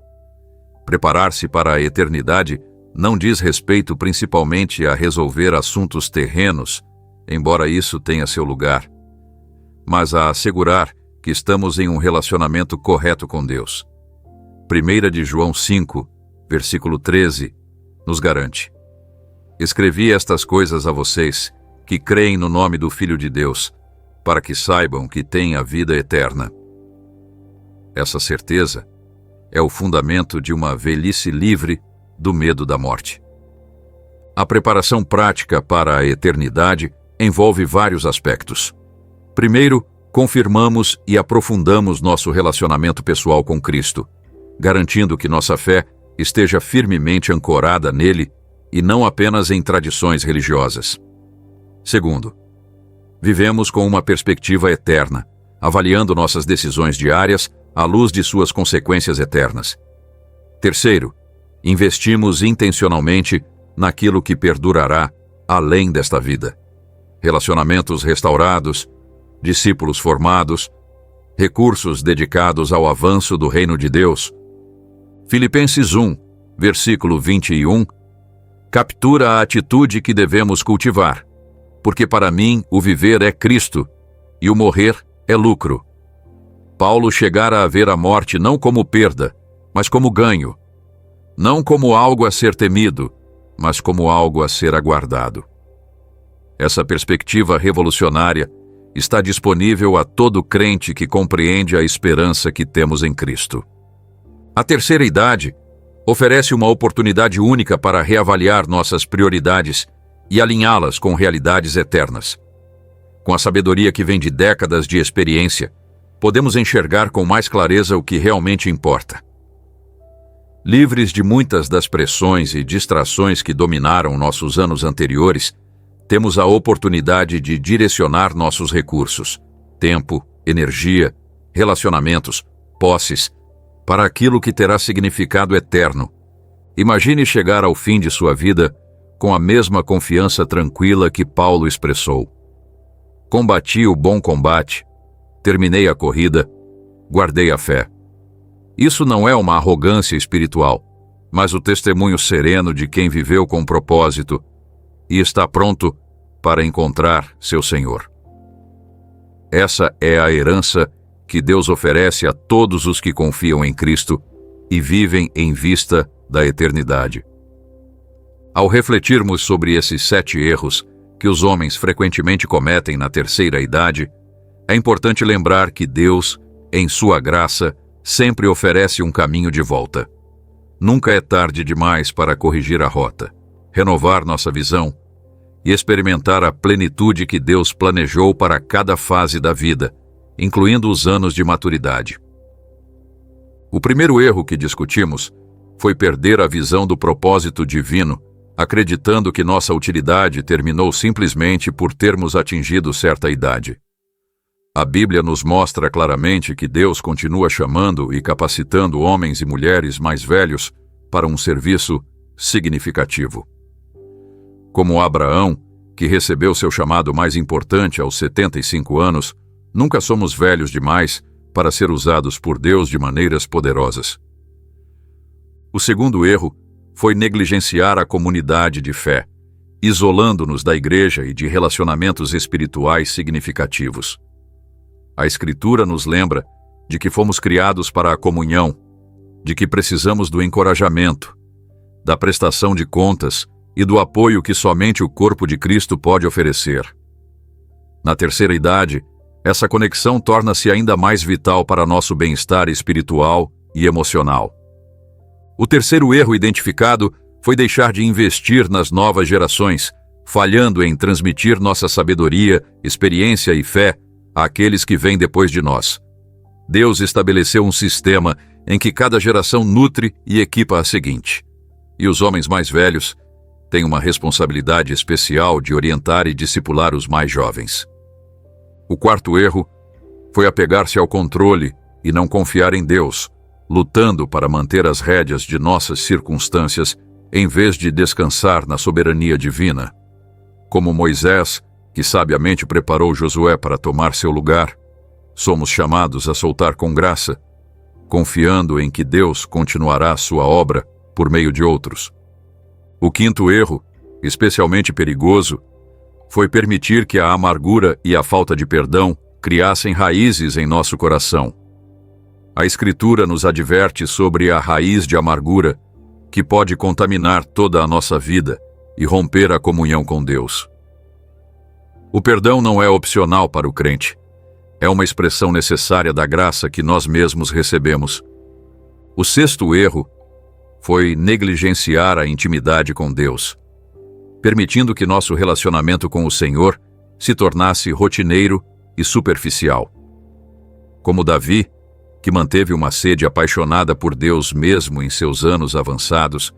Preparar-se para a eternidade não diz respeito principalmente a resolver assuntos terrenos, embora isso tenha seu lugar, mas a assegurar que estamos em um relacionamento correto com Deus. 1 de João 5, versículo 13, nos garante: escrevi estas coisas a vocês, que creem no nome do Filho de Deus, para que saibam que têm a vida eterna. Essa certeza é o fundamento de uma velhice livre do medo da morte. A preparação prática para a eternidade envolve vários aspectos. Primeiro, confirmamos e aprofundamos nosso relacionamento pessoal com Cristo, garantindo que nossa fé esteja firmemente ancorada nele e não apenas em tradições religiosas. Segundo, vivemos com uma perspectiva eterna, avaliando nossas decisões diárias à luz de suas consequências eternas. Terceiro, investimos intencionalmente naquilo que perdurará além desta vida. Relacionamentos restaurados, discípulos formados, recursos dedicados ao avanço do reino de Deus. Filipenses 1, versículo 21, captura a atitude que devemos cultivar, porque para mim o viver é Cristo e o morrer é lucro. Paulo chegara a ver a morte não como perda, mas como ganho, não como algo a ser temido, mas como algo a ser aguardado. Essa perspectiva revolucionária está disponível a todo crente que compreende a esperança que temos em Cristo. A terceira idade oferece uma oportunidade única para reavaliar nossas prioridades e alinhá-las com realidades eternas. Com a sabedoria que vem de décadas de experiência, podemos enxergar com mais clareza o que realmente importa. Livres de muitas das pressões e distrações que dominaram nossos anos anteriores, temos a oportunidade de direcionar nossos recursos, tempo, energia, relacionamentos, posses, para aquilo que terá significado eterno. Imagine chegar ao fim de sua vida com a mesma confiança tranquila que Paulo expressou. Combati o bom combate, terminei a corrida, guardei a fé. Isso não é uma arrogância espiritual, mas o testemunho sereno de quem viveu com propósito e está pronto para encontrar seu Senhor. Essa é a herança que Deus oferece a todos os que confiam em Cristo e vivem em vista da eternidade. Ao refletirmos sobre esses 7 erros que os homens frequentemente cometem na terceira idade, é importante lembrar que Deus, em sua graça, sempre oferece um caminho de volta. nunca é tarde demais para corrigir a rota, renovar nossa visão e experimentar a plenitude que Deus planejou para cada fase da vida, incluindo os anos de maturidade. O primeiro erro que discutimos foi perder a visão do propósito divino, acreditando que nossa utilidade terminou simplesmente por termos atingido certa idade. A Bíblia nos mostra claramente que Deus continua chamando e capacitando homens e mulheres mais velhos para um serviço significativo. Como Abraão, que recebeu seu chamado mais importante aos 75 anos, nunca somos velhos demais para ser usados por Deus de maneiras poderosas. O segundo erro foi negligenciar a comunidade de fé, isolando-nos da igreja e de relacionamentos espirituais significativos. A Escritura nos lembra de que fomos criados para a comunhão, de que precisamos do encorajamento, da prestação de contas e do apoio que somente o corpo de Cristo pode oferecer. Na terceira idade, essa conexão torna-se ainda mais vital para nosso bem-estar espiritual e emocional. O terceiro erro identificado foi deixar de investir nas novas gerações, falhando em transmitir nossa sabedoria, experiência e fé àqueles que vêm depois de nós. Deus estabeleceu um sistema em que cada geração nutre e equipa a seguinte, e os homens mais velhos têm uma responsabilidade especial de orientar e discipular os mais jovens. O quarto erro foi apegar-se ao controle e não confiar em Deus, lutando para manter as rédeas de nossas circunstâncias em vez de descansar na soberania divina. Como Moisés, que sabiamente preparou Josué para tomar seu lugar, somos chamados a soltar com graça, confiando em que Deus continuará sua obra por meio de outros. O quinto erro, especialmente perigoso, foi permitir que a amargura e a falta de perdão criassem raízes em nosso coração. A Escritura nos adverte sobre a raiz de amargura que pode contaminar toda a nossa vida e romper a comunhão com Deus. O perdão não é opcional para o crente. É uma expressão necessária da graça que nós mesmos recebemos. O sexto erro foi negligenciar a intimidade com Deus, permitindo que nosso relacionamento com o Senhor se tornasse rotineiro e superficial. Como Davi, que manteve uma sede apaixonada por Deus mesmo em seus anos avançados,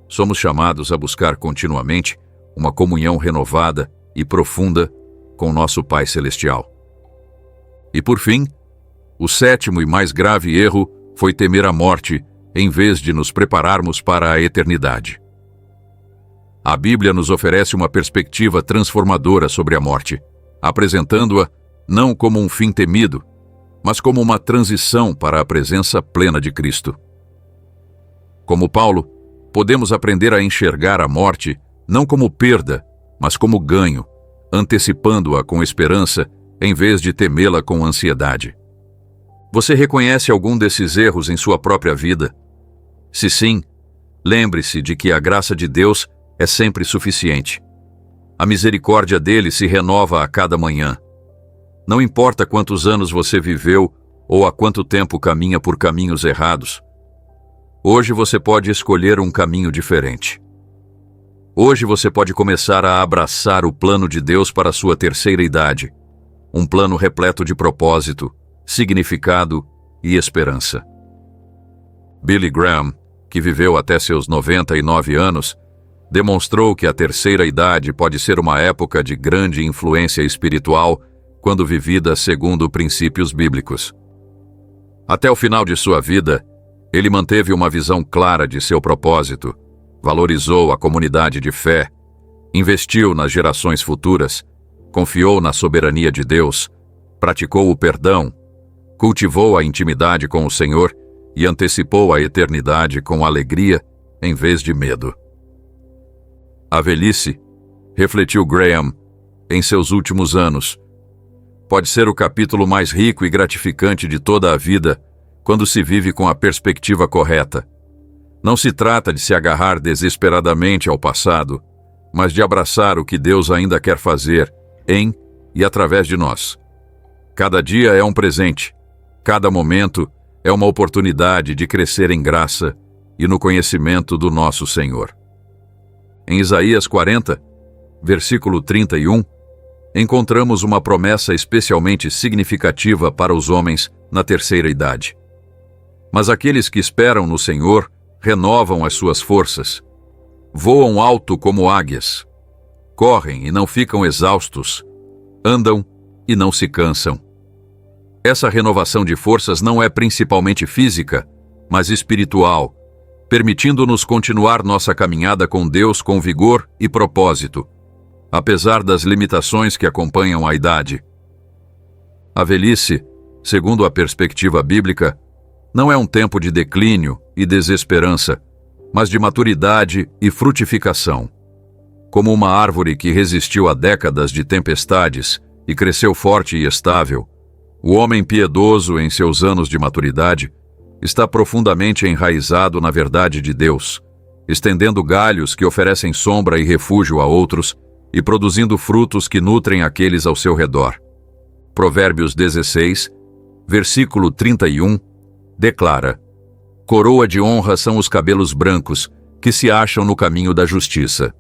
somos chamados a buscar continuamente uma comunhão renovada e profunda com nosso Pai Celestial. E por fim, o sétimo e mais grave erro foi temer a morte em vez de nos prepararmos para a eternidade. A Bíblia nos oferece uma perspectiva transformadora sobre a morte, apresentando-a não como um fim temido, mas como uma transição para a presença plena de Cristo. Como Paulo, podemos aprender a enxergar a morte não como perda, mas como ganho, antecipando-a com esperança em vez de temê-la com ansiedade. Você reconhece algum desses erros em sua própria vida? Se sim, lembre-se de que a graça de Deus é sempre suficiente. A misericórdia dele se renova a cada manhã. Não importa quantos anos você viveu ou há quanto tempo caminha por caminhos errados. Hoje você pode escolher um caminho diferente. Hoje você pode começar a abraçar o plano de Deus para a sua terceira idade, um plano repleto de propósito, significado e esperança. Billy Graham, que viveu até seus 99 anos, demonstrou que a terceira idade pode ser uma época de grande influência espiritual quando vivida segundo princípios bíblicos. Até o final de sua vida, ele manteve uma visão clara de seu propósito, valorizou a comunidade de fé, investiu nas gerações futuras, confiou na soberania de Deus, praticou o perdão, cultivou a intimidade com o Senhor e antecipou a eternidade com alegria em vez de medo. A velhice, refletiu Graham, em seus últimos anos, pode ser o capítulo mais rico e gratificante de toda a vida quando se vive com a perspectiva correta. Não se trata de se agarrar desesperadamente ao passado, mas de abraçar o que Deus ainda quer fazer em e através de nós. Cada dia é um presente, cada momento é uma oportunidade de crescer em graça e no conhecimento do nosso Senhor. Em Isaías 40, versículo 31, encontramos uma promessa especialmente significativa para os homens na terceira idade. Mas aqueles que esperam no Senhor renovam as suas forças, voam alto como águias, correm e não ficam exaustos, andam e não se cansam. Essa renovação de forças não é principalmente física, mas espiritual, permitindo-nos continuar nossa caminhada com Deus com vigor e propósito, apesar das limitações que acompanham a idade. A velhice, segundo a perspectiva bíblica, não é um tempo de declínio e desesperança, mas de maturidade e frutificação. Como uma árvore que resistiu a décadas de tempestades e cresceu forte e estável, o homem piedoso em seus anos de maturidade está profundamente enraizado na verdade de Deus, estendendo galhos que oferecem sombra e refúgio a outros e produzindo frutos que nutrem aqueles ao seu redor. Provérbios 16, versículo 31, declara: coroa de honra são os cabelos brancos que se acham no caminho da justiça.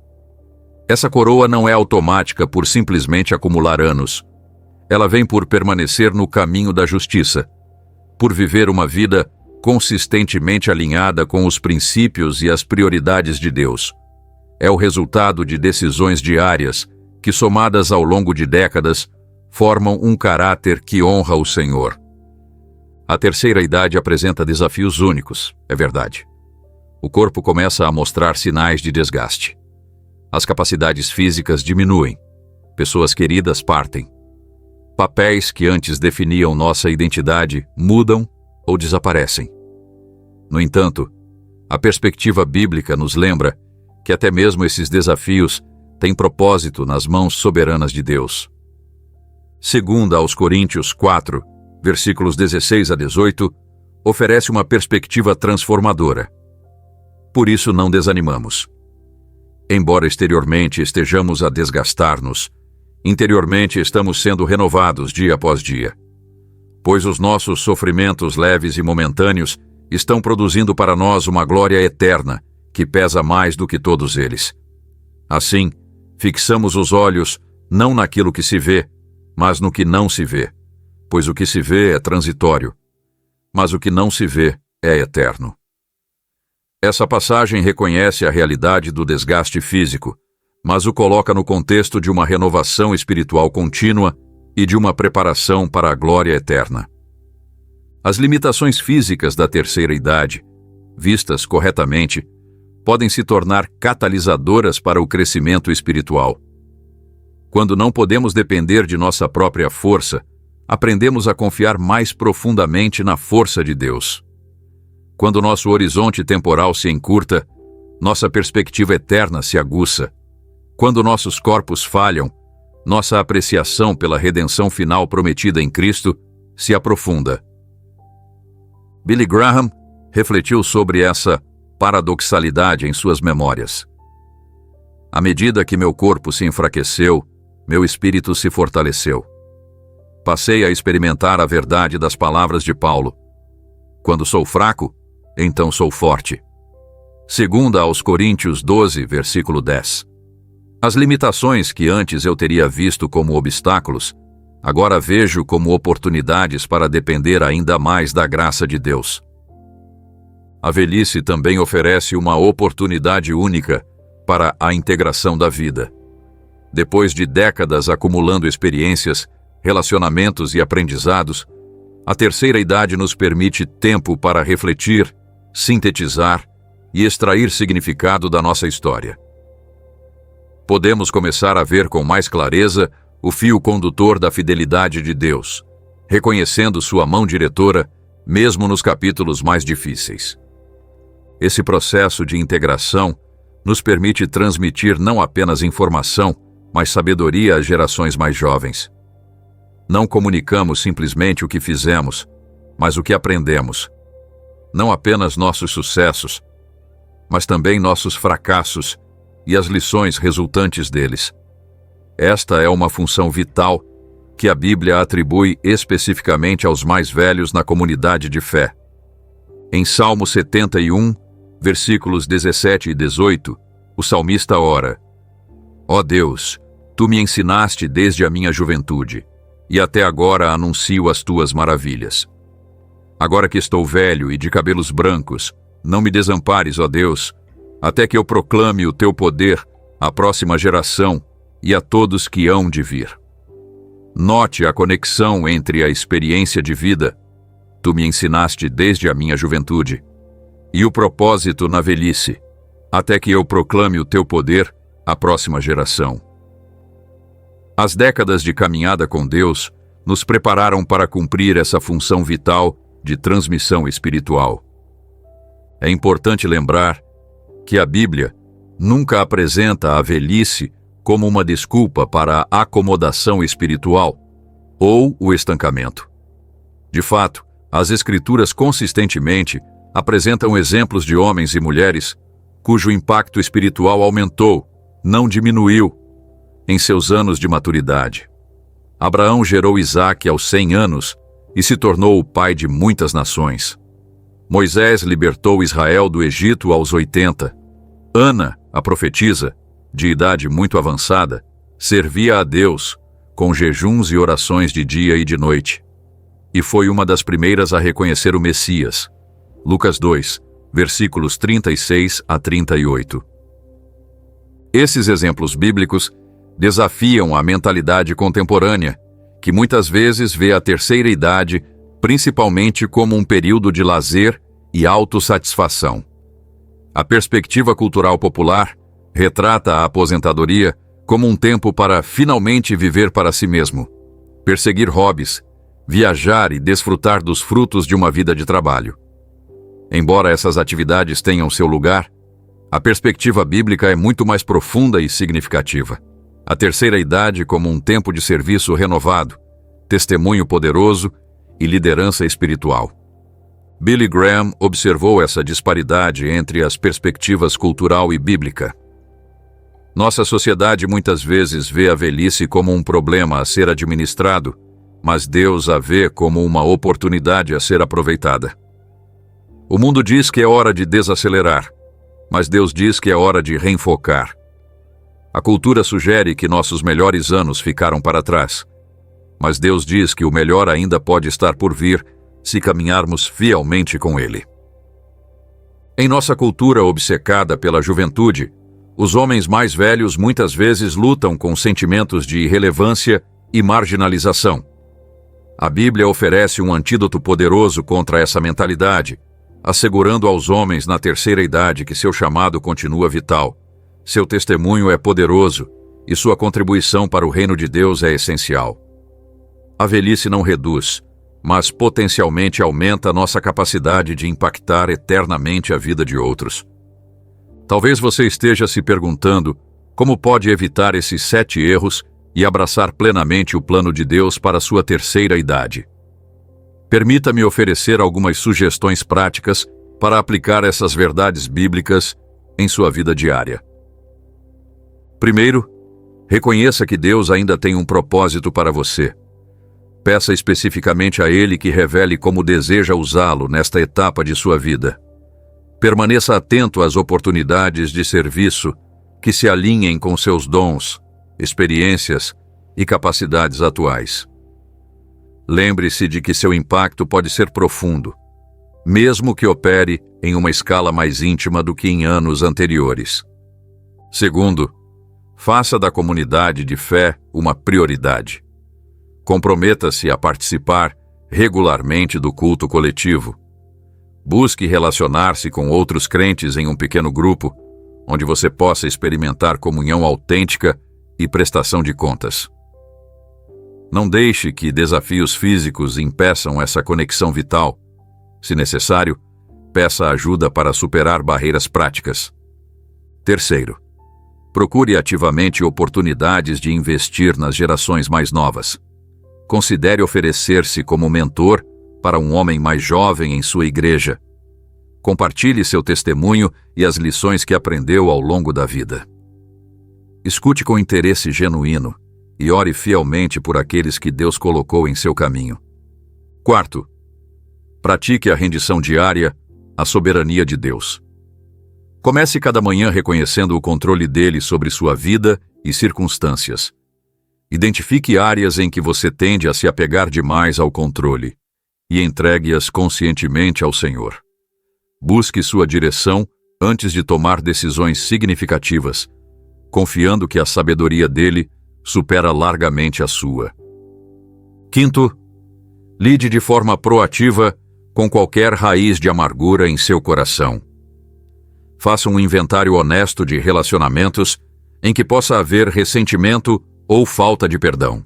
Essa coroa não é automática por simplesmente acumular anos. Ela vem por permanecer no caminho da justiça, por viver uma vida consistentemente alinhada com os princípios e as prioridades de Deus. É o resultado de decisões diárias que, somadas ao longo de décadas, formam um caráter que honra o Senhor. A terceira idade apresenta desafios únicos, é verdade. O corpo começa a mostrar sinais de desgaste. As capacidades físicas diminuem. Pessoas queridas partem. Papéis que antes definiam nossa identidade mudam ou desaparecem. No entanto, a perspectiva bíblica nos lembra que até mesmo esses desafios têm propósito nas mãos soberanas de Deus. Segunda aos Coríntios 4, versículos 16 a 18, oferece uma perspectiva transformadora. Por isso não desanimamos. Embora exteriormente estejamos a desgastar-nos, interiormente estamos sendo renovados dia após dia. Pois os nossos sofrimentos leves e momentâneos estão produzindo para nós uma glória eterna, que pesa mais do que todos eles. Assim, fixamos os olhos não naquilo que se vê, mas no que não se vê, pois o que se vê é transitório, mas o que não se vê é eterno. Essa passagem reconhece a realidade do desgaste físico, mas o coloca no contexto de uma renovação espiritual contínua e de uma preparação para a glória eterna. As limitações físicas da terceira idade, vistas corretamente, podem se tornar catalisadoras para o crescimento espiritual. Quando não podemos depender de nossa própria força, aprendemos a confiar mais profundamente na força de Deus. Quando nosso horizonte temporal se encurta, nossa perspectiva eterna se aguça. Quando nossos corpos falham, nossa apreciação pela redenção final prometida em Cristo se aprofunda. Billy Graham refletiu sobre essa paradoxalidade em suas memórias. À medida que meu corpo se enfraqueceu, meu espírito se fortaleceu. Passei a experimentar a verdade das palavras de Paulo. Quando sou fraco, então sou forte. Segunda aos Coríntios 12, versículo 10. As limitações que antes eu teria visto como obstáculos, agora vejo como oportunidades para depender ainda mais da graça de Deus. A velhice também oferece uma oportunidade única para a integração da vida. Depois de décadas acumulando experiências, relacionamentos e aprendizados, a terceira idade nos permite tempo para refletir, sintetizar e extrair significado da nossa história. Podemos começar a ver com mais clareza o fio condutor da fidelidade de Deus, reconhecendo sua mão diretora, mesmo nos capítulos mais difíceis. Esse processo de integração nos permite transmitir não apenas informação, mas sabedoria às gerações mais jovens. Não comunicamos simplesmente o que fizemos, mas o que aprendemos. Não apenas nossos sucessos, mas também nossos fracassos e as lições resultantes deles. Esta é uma função vital que a Bíblia atribui especificamente aos mais velhos na comunidade de fé. Em Salmo 71, versículos 17 e 18, o salmista ora: Ó Deus, Tu me ensinaste desde a minha juventude, e até agora anuncio as Tuas maravilhas. Agora que estou velho e de cabelos brancos, não me desampares, ó Deus, até que eu proclame o Teu poder à próxima geração e a todos que hão de vir. Note a conexão entre a experiência de vida, Tu me ensinaste desde a minha juventude, e o propósito na velhice, até que eu proclame o Teu poder à próxima geração. As décadas de caminhada com Deus nos prepararam para cumprir essa função vital de transmissão espiritual. É importante lembrar que a Bíblia nunca apresenta a velhice como uma desculpa para a acomodação espiritual ou o estancamento. De fato, as Escrituras consistentemente apresentam exemplos de homens e mulheres cujo impacto espiritual aumentou, não diminuiu, em seus anos de maturidade. Abraão gerou Isaque aos 100 anos e se tornou o pai de muitas nações. Moisés libertou Israel do Egito aos 80. Ana, a profetisa, de idade muito avançada, servia a Deus com jejuns e orações de dia e de noite. E foi uma das primeiras a reconhecer o Messias. Lucas 2, versículos 36 a 38. Esses exemplos bíblicos desafiam a mentalidade contemporânea, que muitas vezes vê a terceira idade principalmente como um período de lazer e autossatisfação. A perspectiva cultural popular retrata a aposentadoria como um tempo para finalmente viver para si mesmo, perseguir hobbies, viajar e desfrutar dos frutos de uma vida de trabalho. Embora essas atividades tenham seu lugar, a perspectiva bíblica é muito mais profunda e significativa. A terceira idade como um tempo de serviço renovado, testemunho poderoso e liderança espiritual. Billy Graham observou essa disparidade entre as perspectivas cultural e bíblica. Nossa sociedade muitas vezes vê a velhice como um problema a ser administrado, mas Deus a vê como uma oportunidade a ser aproveitada. O mundo diz que é hora de desacelerar, mas Deus diz que é hora de reenfocar. A cultura sugere que nossos melhores anos ficaram para trás, mas Deus diz que o melhor ainda pode estar por vir se caminharmos fielmente com Ele. Em nossa cultura obcecada pela juventude, os homens mais velhos muitas vezes lutam com sentimentos de irrelevância e marginalização. A Bíblia oferece um antídoto poderoso contra essa mentalidade, assegurando aos homens na terceira idade que seu chamado continua vital, seu testemunho é poderoso e sua contribuição para o reino de Deus é essencial. A velhice não reduz, mas potencialmente aumenta nossa capacidade de impactar eternamente a vida de outros. Talvez você esteja se perguntando como pode evitar esses 7 erros e abraçar plenamente o plano de Deus para sua terceira idade. Permita-me oferecer algumas sugestões práticas para aplicar essas verdades bíblicas em sua vida diária. Primeiro, reconheça que Deus ainda tem um propósito para você. Peça especificamente a Ele que revele como deseja usá-lo nesta etapa de sua vida. Permaneça atento às oportunidades de serviço que se alinhem com seus dons, experiências e capacidades atuais. Lembre-se de que seu impacto pode ser profundo, mesmo que opere em uma escala mais íntima do que em anos anteriores. Segundo, faça da comunidade de fé uma prioridade. Comprometa-se a participar regularmente do culto coletivo. Busque relacionar-se com outros crentes em um pequeno grupo, onde você possa experimentar comunhão autêntica e prestação de contas. Não deixe que desafios físicos impeçam essa conexão vital. Se necessário, peça ajuda para superar barreiras práticas. Terceiro, procure ativamente oportunidades de investir nas gerações mais novas. Considere oferecer-se como mentor para um homem mais jovem em sua igreja. Compartilhe seu testemunho e as lições que aprendeu ao longo da vida. Escute com interesse genuíno e ore fielmente por aqueles que Deus colocou em seu caminho. Quarto, pratique a rendição diária à soberania de Deus. Comece cada manhã reconhecendo o controle dele sobre sua vida e circunstâncias. Identifique áreas em que você tende a se apegar demais ao controle e entregue-as conscientemente ao Senhor. Busque sua direção antes de tomar decisões significativas, confiando que a sabedoria dele supera largamente a sua. Quinto, lide de forma proativa com qualquer raiz de amargura em seu coração. Faça um inventário honesto de relacionamentos em que possa haver ressentimento ou falta de perdão.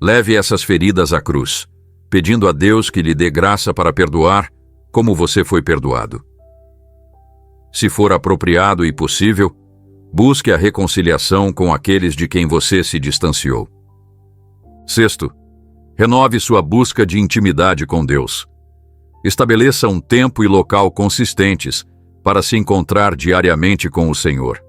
Leve essas feridas à cruz, pedindo a Deus que lhe dê graça para perdoar como você foi perdoado. Se for apropriado e possível, busque a reconciliação com aqueles de quem você se distanciou. Sexto, renove sua busca de intimidade com Deus. Estabeleça um tempo e local consistentes para se encontrar diariamente com o Senhor.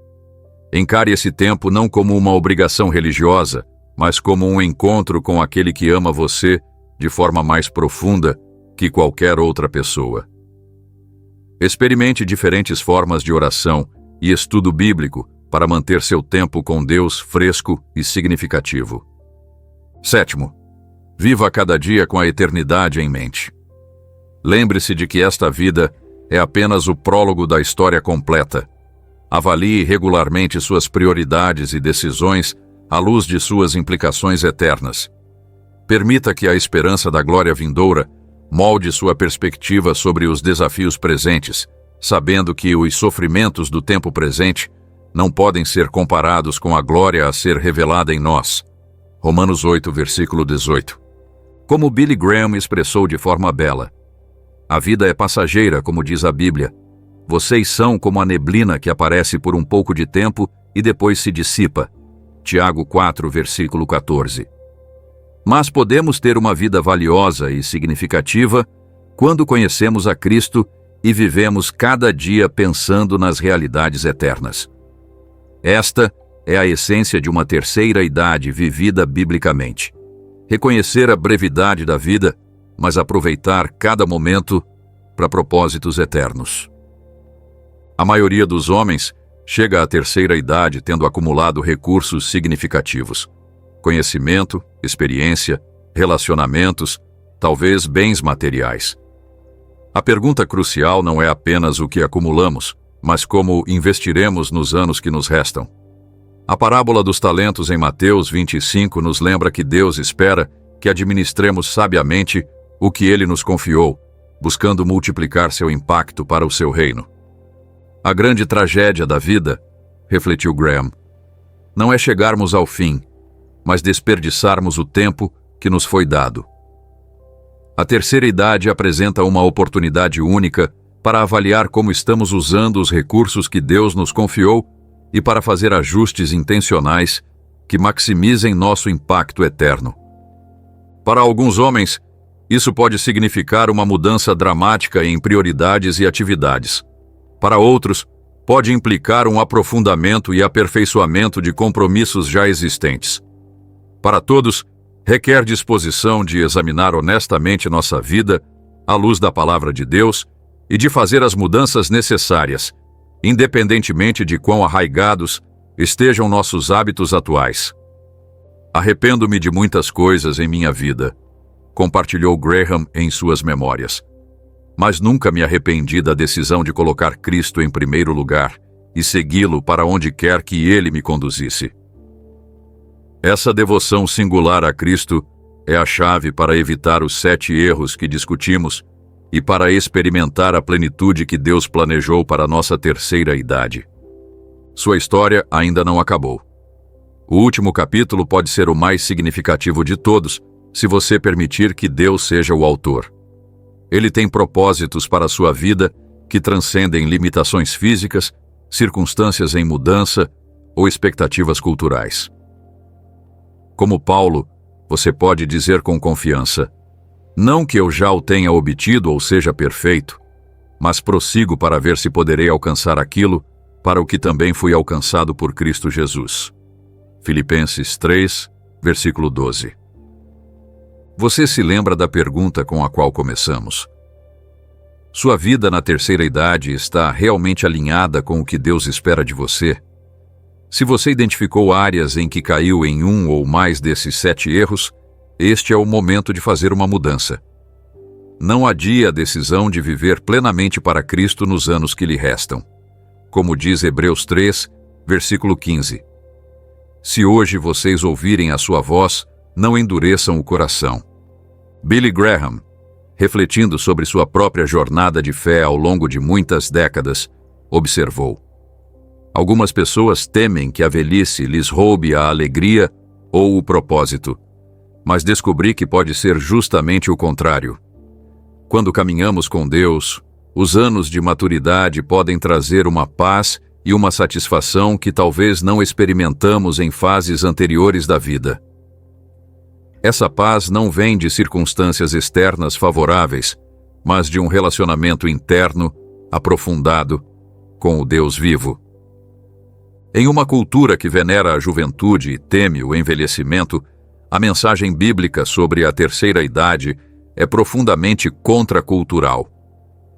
Encare esse tempo não como uma obrigação religiosa, mas como um encontro com aquele que ama você de forma mais profunda que qualquer outra pessoa. Experimente diferentes formas de oração e estudo bíblico para manter seu tempo com Deus fresco e significativo. Sétimo, viva cada dia com a eternidade em mente. Lembre-se de que esta vida é apenas o prólogo da história completa. Avalie regularmente suas prioridades e decisões à luz de suas implicações eternas. Permita que a esperança da glória vindoura molde sua perspectiva sobre os desafios presentes, sabendo que os sofrimentos do tempo presente não podem ser comparados com a glória a ser revelada em nós. Romanos 8, versículo 18. Como Billy Graham expressou de forma bela, a vida é passageira, como diz a Bíblia. Vocês são como a neblina que aparece por um pouco de tempo e depois se dissipa. Tiago 4, versículo 14. Mas podemos ter uma vida valiosa e significativa quando conhecemos a Cristo e vivemos cada dia pensando nas realidades eternas. Esta é a essência de uma terceira idade vivida biblicamente. Reconhecer a brevidade da vida, mas aproveitar cada momento para propósitos eternos. A maioria dos homens chega à terceira idade tendo acumulado recursos significativos: conhecimento, experiência, relacionamentos, talvez bens materiais. A pergunta crucial não é apenas o que acumulamos, mas como investiremos nos anos que nos restam. A parábola dos talentos em Mateus 25 nos lembra que Deus espera que administremos sabiamente o que Ele nos confiou, buscando multiplicar seu impacto para o seu reino. A grande tragédia da vida, refletiu Graham, não é chegarmos ao fim, mas desperdiçarmos o tempo que nos foi dado. A terceira idade apresenta uma oportunidade única para avaliar como estamos usando os recursos que Deus nos confiou e para fazer ajustes intencionais que maximizem nosso impacto eterno. Para alguns homens, isso pode significar uma mudança dramática em prioridades e atividades. Para outros, pode implicar um aprofundamento e aperfeiçoamento de compromissos já existentes. Para todos, requer disposição de examinar honestamente nossa vida à luz da palavra de Deus e de fazer as mudanças necessárias, independentemente de quão arraigados estejam nossos hábitos atuais. Arrependo-me de muitas coisas em minha vida, compartilhou Graham em suas memórias. Mas nunca me arrependi da decisão de colocar Cristo em primeiro lugar e segui-lo para onde quer que ele me conduzisse. Essa devoção singular a Cristo é a chave para evitar os 7 erros que discutimos e para experimentar a plenitude que Deus planejou para a nossa terceira idade. Sua história ainda não acabou. O último capítulo pode ser o mais significativo de todos, se você permitir que Deus seja o autor. Ele tem propósitos para a sua vida que transcendem limitações físicas, circunstâncias em mudança ou expectativas culturais. Como Paulo, você pode dizer com confiança: não que eu já o tenha obtido ou seja perfeito, mas prossigo para ver se poderei alcançar aquilo para o que também fui alcançado por Cristo Jesus. Filipenses 3, versículo 12. Você se lembra da pergunta com a qual começamos? Sua vida na terceira idade está realmente alinhada com o que Deus espera de você? Se você identificou áreas em que caiu em um ou mais desses 7 erros, este é o momento de fazer uma mudança. Não adie a decisão de viver plenamente para Cristo nos anos que lhe restam. Como diz Hebreus 3, versículo 15. Se hoje vocês ouvirem a sua voz, não endureçam o coração. Billy Graham, refletindo sobre sua própria jornada de fé ao longo de muitas décadas, observou: algumas pessoas temem que a velhice lhes roube a alegria ou o propósito, mas descobri que pode ser justamente o contrário. Quando caminhamos com Deus, os anos de maturidade podem trazer uma paz e uma satisfação que talvez não experimentamos em fases anteriores da vida. Essa paz não vem de circunstâncias externas favoráveis, mas de um relacionamento interno, aprofundado, com o Deus vivo. Em uma cultura que venera a juventude e teme o envelhecimento, a mensagem bíblica sobre a terceira idade é profundamente contracultural.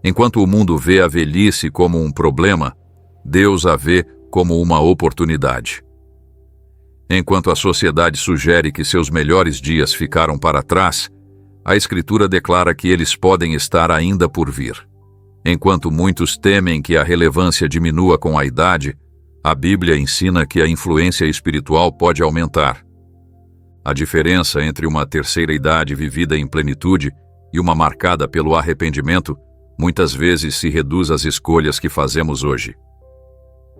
Enquanto o mundo vê a velhice como um problema, Deus a vê como uma oportunidade. Enquanto a sociedade sugere que seus melhores dias ficaram para trás, a Escritura declara que eles podem estar ainda por vir. Enquanto muitos temem que a relevância diminua com a idade, a Bíblia ensina que a influência espiritual pode aumentar. A diferença entre uma terceira idade vivida em plenitude e uma marcada pelo arrependimento muitas vezes se reduz às escolhas que fazemos hoje.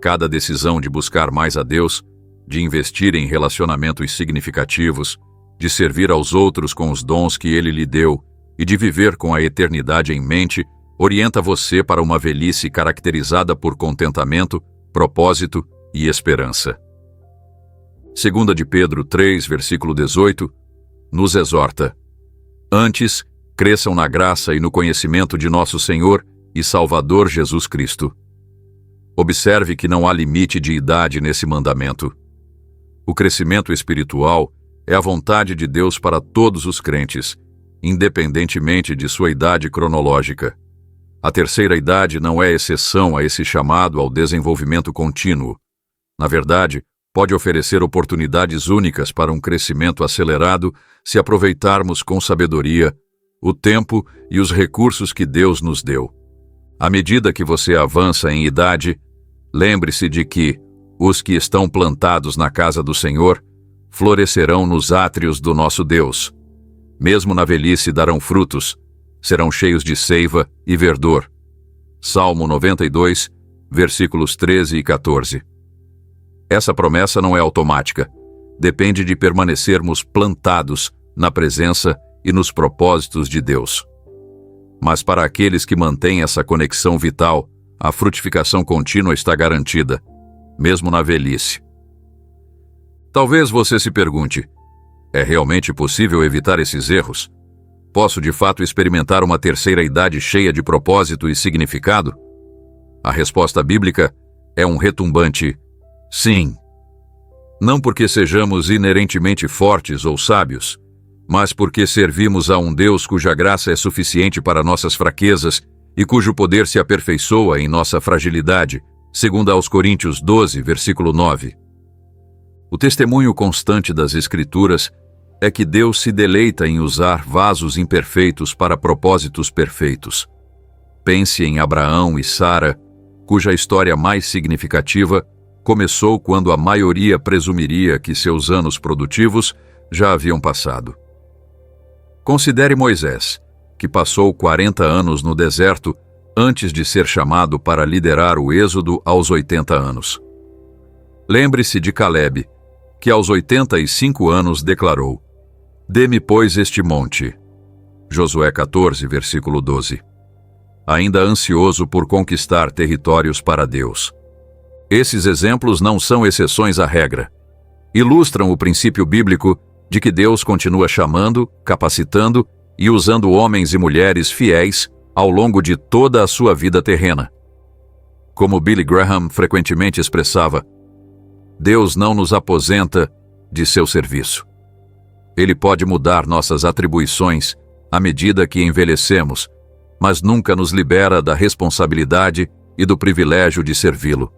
Cada decisão de buscar mais a Deus, de investir em relacionamentos significativos, de servir aos outros com os dons que Ele lhe deu e de viver com a eternidade em mente, orienta você para uma velhice caracterizada por contentamento, propósito e esperança. 2 de Pedro 3, versículo 18, nos exorta: antes, cresçam na graça e no conhecimento de nosso Senhor e Salvador Jesus Cristo. Observe que não há limite de idade nesse mandamento. O crescimento espiritual é a vontade de Deus para todos os crentes, independentemente de sua idade cronológica. A terceira idade não é exceção a esse chamado ao desenvolvimento contínuo. Na verdade, pode oferecer oportunidades únicas para um crescimento acelerado se aproveitarmos com sabedoria o tempo e os recursos que Deus nos deu. À medida que você avança em idade, lembre-se de que os que estão plantados na casa do Senhor florescerão nos átrios do nosso Deus. Mesmo na velhice darão frutos, serão cheios de seiva e verdor. Salmo 92, versículos 13 e 14. Essa promessa não é automática. Depende de permanecermos plantados na presença e nos propósitos de Deus. Mas para aqueles que mantêm essa conexão vital, a frutificação contínua está garantida, mesmo na velhice. Talvez você se pergunte: é realmente possível evitar esses erros? Posso de fato experimentar uma terceira idade cheia de propósito e significado? A resposta bíblica é um retumbante sim. Não porque sejamos inerentemente fortes ou sábios, mas porque servimos a um Deus cuja graça é suficiente para nossas fraquezas e cujo poder se aperfeiçoa em nossa fragilidade, segundo aos Coríntios 12, versículo 9. O testemunho constante das Escrituras é que Deus se deleita em usar vasos imperfeitos para propósitos perfeitos. Pense em Abraão e Sara, cuja história mais significativa começou quando a maioria presumiria que seus anos produtivos já haviam passado. Considere Moisés, que passou 40 anos no deserto antes de ser chamado para liderar o êxodo aos 80 anos. Lembre-se de Caleb, que aos 85 anos declarou: dê-me, pois, este monte. Josué 14, versículo 12. Ainda ansioso por conquistar territórios para Deus. Esses exemplos não são exceções à regra. Ilustram o princípio bíblico de que Deus continua chamando, capacitando e usando homens e mulheres fiéis ao longo de toda a sua vida terrena. Como Billy Graham frequentemente expressava, Deus não nos aposenta de seu serviço. Ele pode mudar nossas atribuições à medida que envelhecemos, mas nunca nos libera da responsabilidade e do privilégio de servi-lo.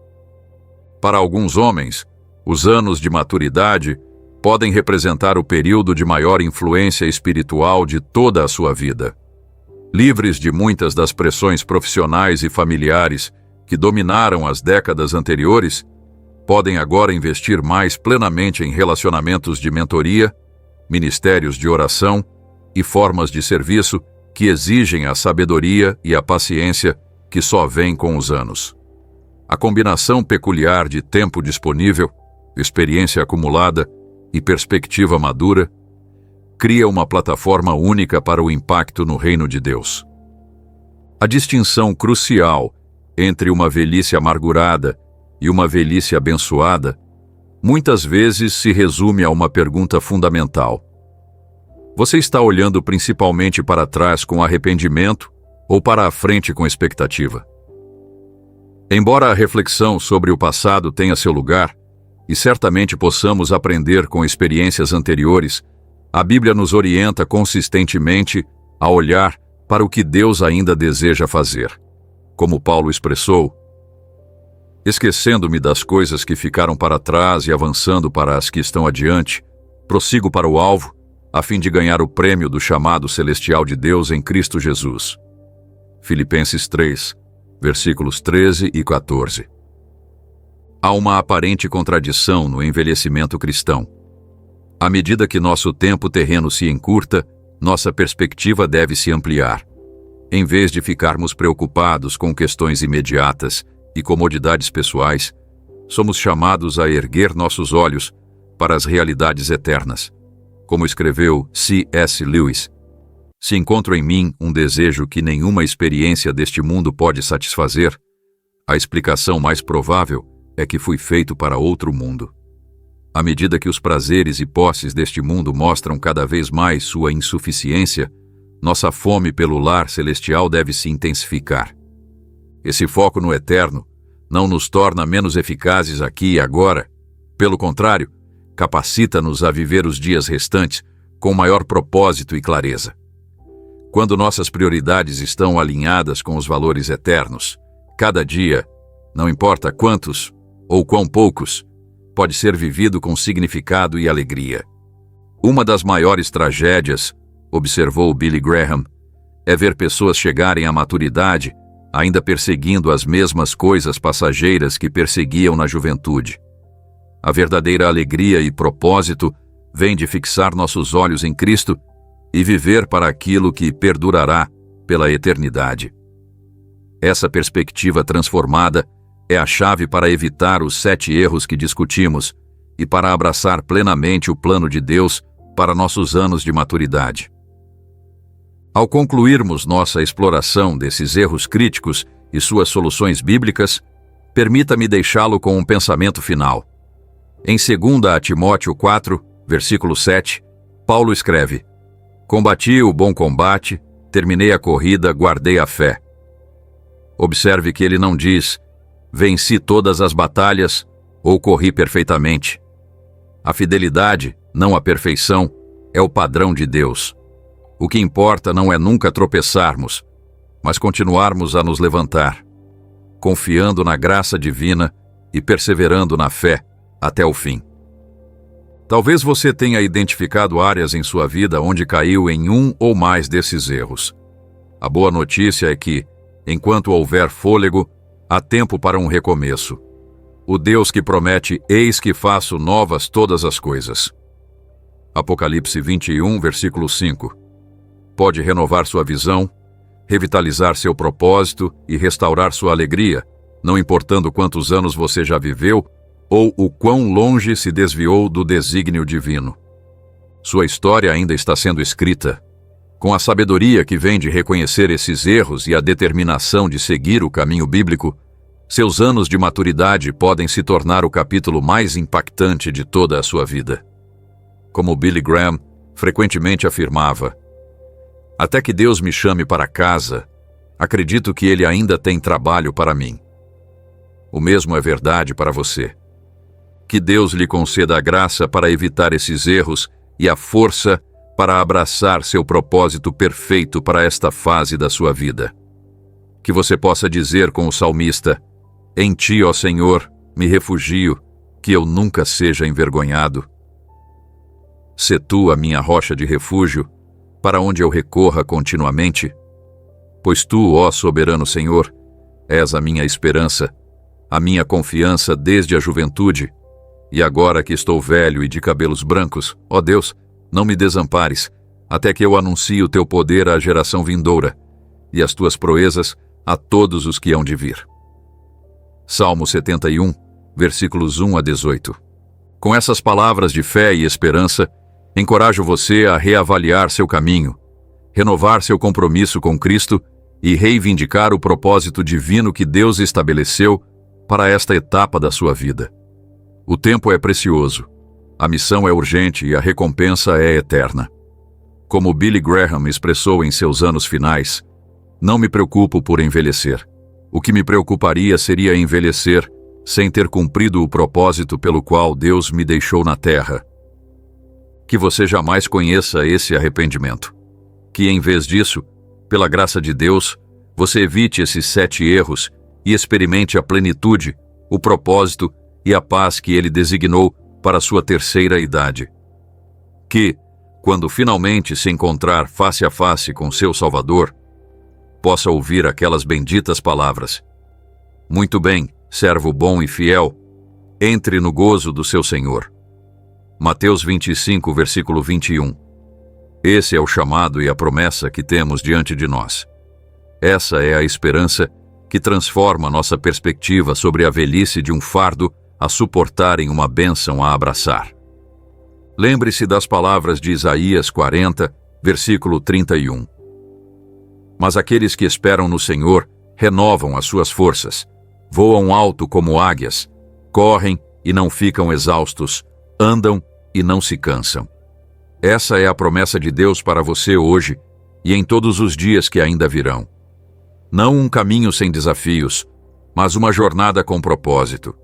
Para alguns homens, os anos de maturidade podem representar o período de maior influência espiritual de toda a sua vida. Livres de muitas das pressões profissionais e familiares que dominaram as décadas anteriores, podem agora investir mais plenamente em relacionamentos de mentoria, ministérios de oração e formas de serviço que exigem a sabedoria e a paciência que só vêm com os anos. A combinação peculiar de tempo disponível, experiência acumulada e perspectiva madura cria uma plataforma única para o impacto no reino de Deus. A distinção crucial entre uma velhice amargurada e uma velhice abençoada muitas vezes se resume a uma pergunta fundamental: você está olhando principalmente para trás com arrependimento ou para a frente com expectativa? Embora a reflexão sobre o passado tenha seu lugar, e certamente possamos aprender com experiências anteriores, a Bíblia nos orienta consistentemente a olhar para o que Deus ainda deseja fazer. Como Paulo expressou: esquecendo-me das coisas que ficaram para trás e avançando para as que estão adiante, prossigo para o alvo, a fim de ganhar o prêmio do chamado celestial de Deus em Cristo Jesus. Filipenses 3, versículos 13 e 14. Há uma aparente contradição no envelhecimento cristão. À medida que nosso tempo terreno se encurta, nossa perspectiva deve se ampliar. Em vez de ficarmos preocupados com questões imediatas e comodidades pessoais, somos chamados a erguer nossos olhos para as realidades eternas. Como escreveu C.S. Lewis: se encontro em mim um desejo que nenhuma experiência deste mundo pode satisfazer, a explicação mais provável é que fui feito para outro mundo. À medida que os prazeres e posses deste mundo mostram cada vez mais sua insuficiência, nossa fome pelo lar celestial deve se intensificar. Esse foco no eterno não nos torna menos eficazes aqui e agora. Pelo contrário, capacita-nos a viver os dias restantes com maior propósito e clareza. Quando nossas prioridades estão alinhadas com os valores eternos, cada dia, não importa quantos ou quão poucos, pode ser vivido com significado e alegria. Uma das maiores tragédias, observou Billy Graham, é ver pessoas chegarem à maturidade ainda perseguindo as mesmas coisas passageiras que perseguiam na juventude. A verdadeira alegria e propósito vem de fixar nossos olhos em Cristo e viver para aquilo que perdurará pela eternidade. Essa perspectiva transformada é a chave para evitar os 7 erros que discutimos e para abraçar plenamente o plano de Deus para nossos anos de maturidade. Ao concluirmos nossa exploração desses erros críticos e suas soluções bíblicas, permita-me deixá-lo com um pensamento final. Em 2 Timóteo 4, versículo 7, Paulo escreve: combati o bom combate, terminei a corrida, guardei a fé. Observe que ele não diz: venci todas as batalhas ou corri perfeitamente. A fidelidade, não a perfeição, é o padrão de Deus. O que importa não é nunca tropeçarmos, mas continuarmos a nos levantar, confiando na graça divina e perseverando na fé até o fim. Talvez você tenha identificado áreas em sua vida onde caiu em um ou mais desses erros. A boa notícia é que, enquanto houver fôlego, há tempo para um recomeço. O Deus que promete: eis que faço novas todas as coisas. Apocalipse 21, versículo 5. Pode renovar sua visão, revitalizar seu propósito e restaurar sua alegria, não importando quantos anos você já viveu ou o quão longe se desviou do desígnio divino. Sua história ainda está sendo escrita. Com a sabedoria que vem de reconhecer esses erros e a determinação de seguir o caminho bíblico, seus anos de maturidade podem se tornar o capítulo mais impactante de toda a sua vida. Como Billy Graham frequentemente afirmava: até que Deus me chame para casa, acredito que Ele ainda tem trabalho para mim. O mesmo é verdade para você. Que Deus lhe conceda a graça para evitar esses erros e a força para abraçar seu propósito perfeito para esta fase da sua vida. Que você possa dizer com o salmista: em ti, ó Senhor, me refugio, que eu nunca seja envergonhado. Sê tu a minha rocha de refúgio, para onde eu recorra continuamente. Pois tu, ó soberano Senhor, és a minha esperança, a minha confiança desde a juventude. E agora que estou velho e de cabelos brancos, ó Deus, não me desampares, até que eu anuncie o teu poder à geração vindoura, e as tuas proezas a todos os que hão de vir. Salmo 71, versículos 1 a 18. Com essas palavras de fé e esperança, encorajo você a reavaliar seu caminho, renovar seu compromisso com Cristo e reivindicar o propósito divino que Deus estabeleceu para esta etapa da sua vida. O tempo é precioso, a missão é urgente e a recompensa é eterna. Como Billy Graham expressou em seus anos finais, não me preocupo por envelhecer. O que me preocuparia seria envelhecer sem ter cumprido o propósito pelo qual Deus me deixou na terra. Que você jamais conheça esse arrependimento. Que, em vez disso, pela graça de Deus, você evite esses 7 erros e experimente a plenitude, o propósito e a paz que Ele designou para a sua terceira idade. Que, quando finalmente se encontrar face a face com seu Salvador, possa ouvir aquelas benditas palavras: muito bem, servo bom e fiel, entre no gozo do seu Senhor. Mateus 25, versículo 21. Esse é o chamado e a promessa que temos diante de nós. Essa é a esperança que transforma nossa perspectiva sobre a velhice de um fardo a suportar em uma bênção a abraçar. Lembre-se das palavras de Isaías 40, versículo 31. Mas aqueles que esperam no Senhor renovam as suas forças, voam alto como águias, correm e não ficam exaustos, andam e não se cansam. Essa é a promessa de Deus para você hoje e em todos os dias que ainda virão. Não um caminho sem desafios, mas uma jornada com propósito.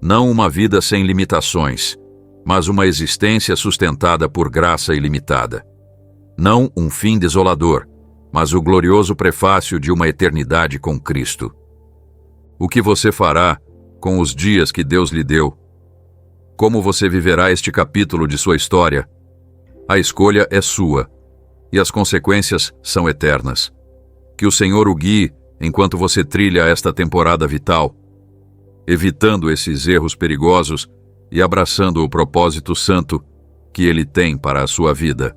Não uma vida sem limitações, mas uma existência sustentada por graça ilimitada. Não um fim desolador, mas o glorioso prefácio de uma eternidade com Cristo. O que você fará com os dias que Deus lhe deu? Como você viverá este capítulo de sua história? A escolha é sua, e as consequências são eternas. Que o Senhor o guie enquanto você trilha esta temporada vital, evitando esses erros perigosos e abraçando o propósito santo que Ele tem para a sua vida.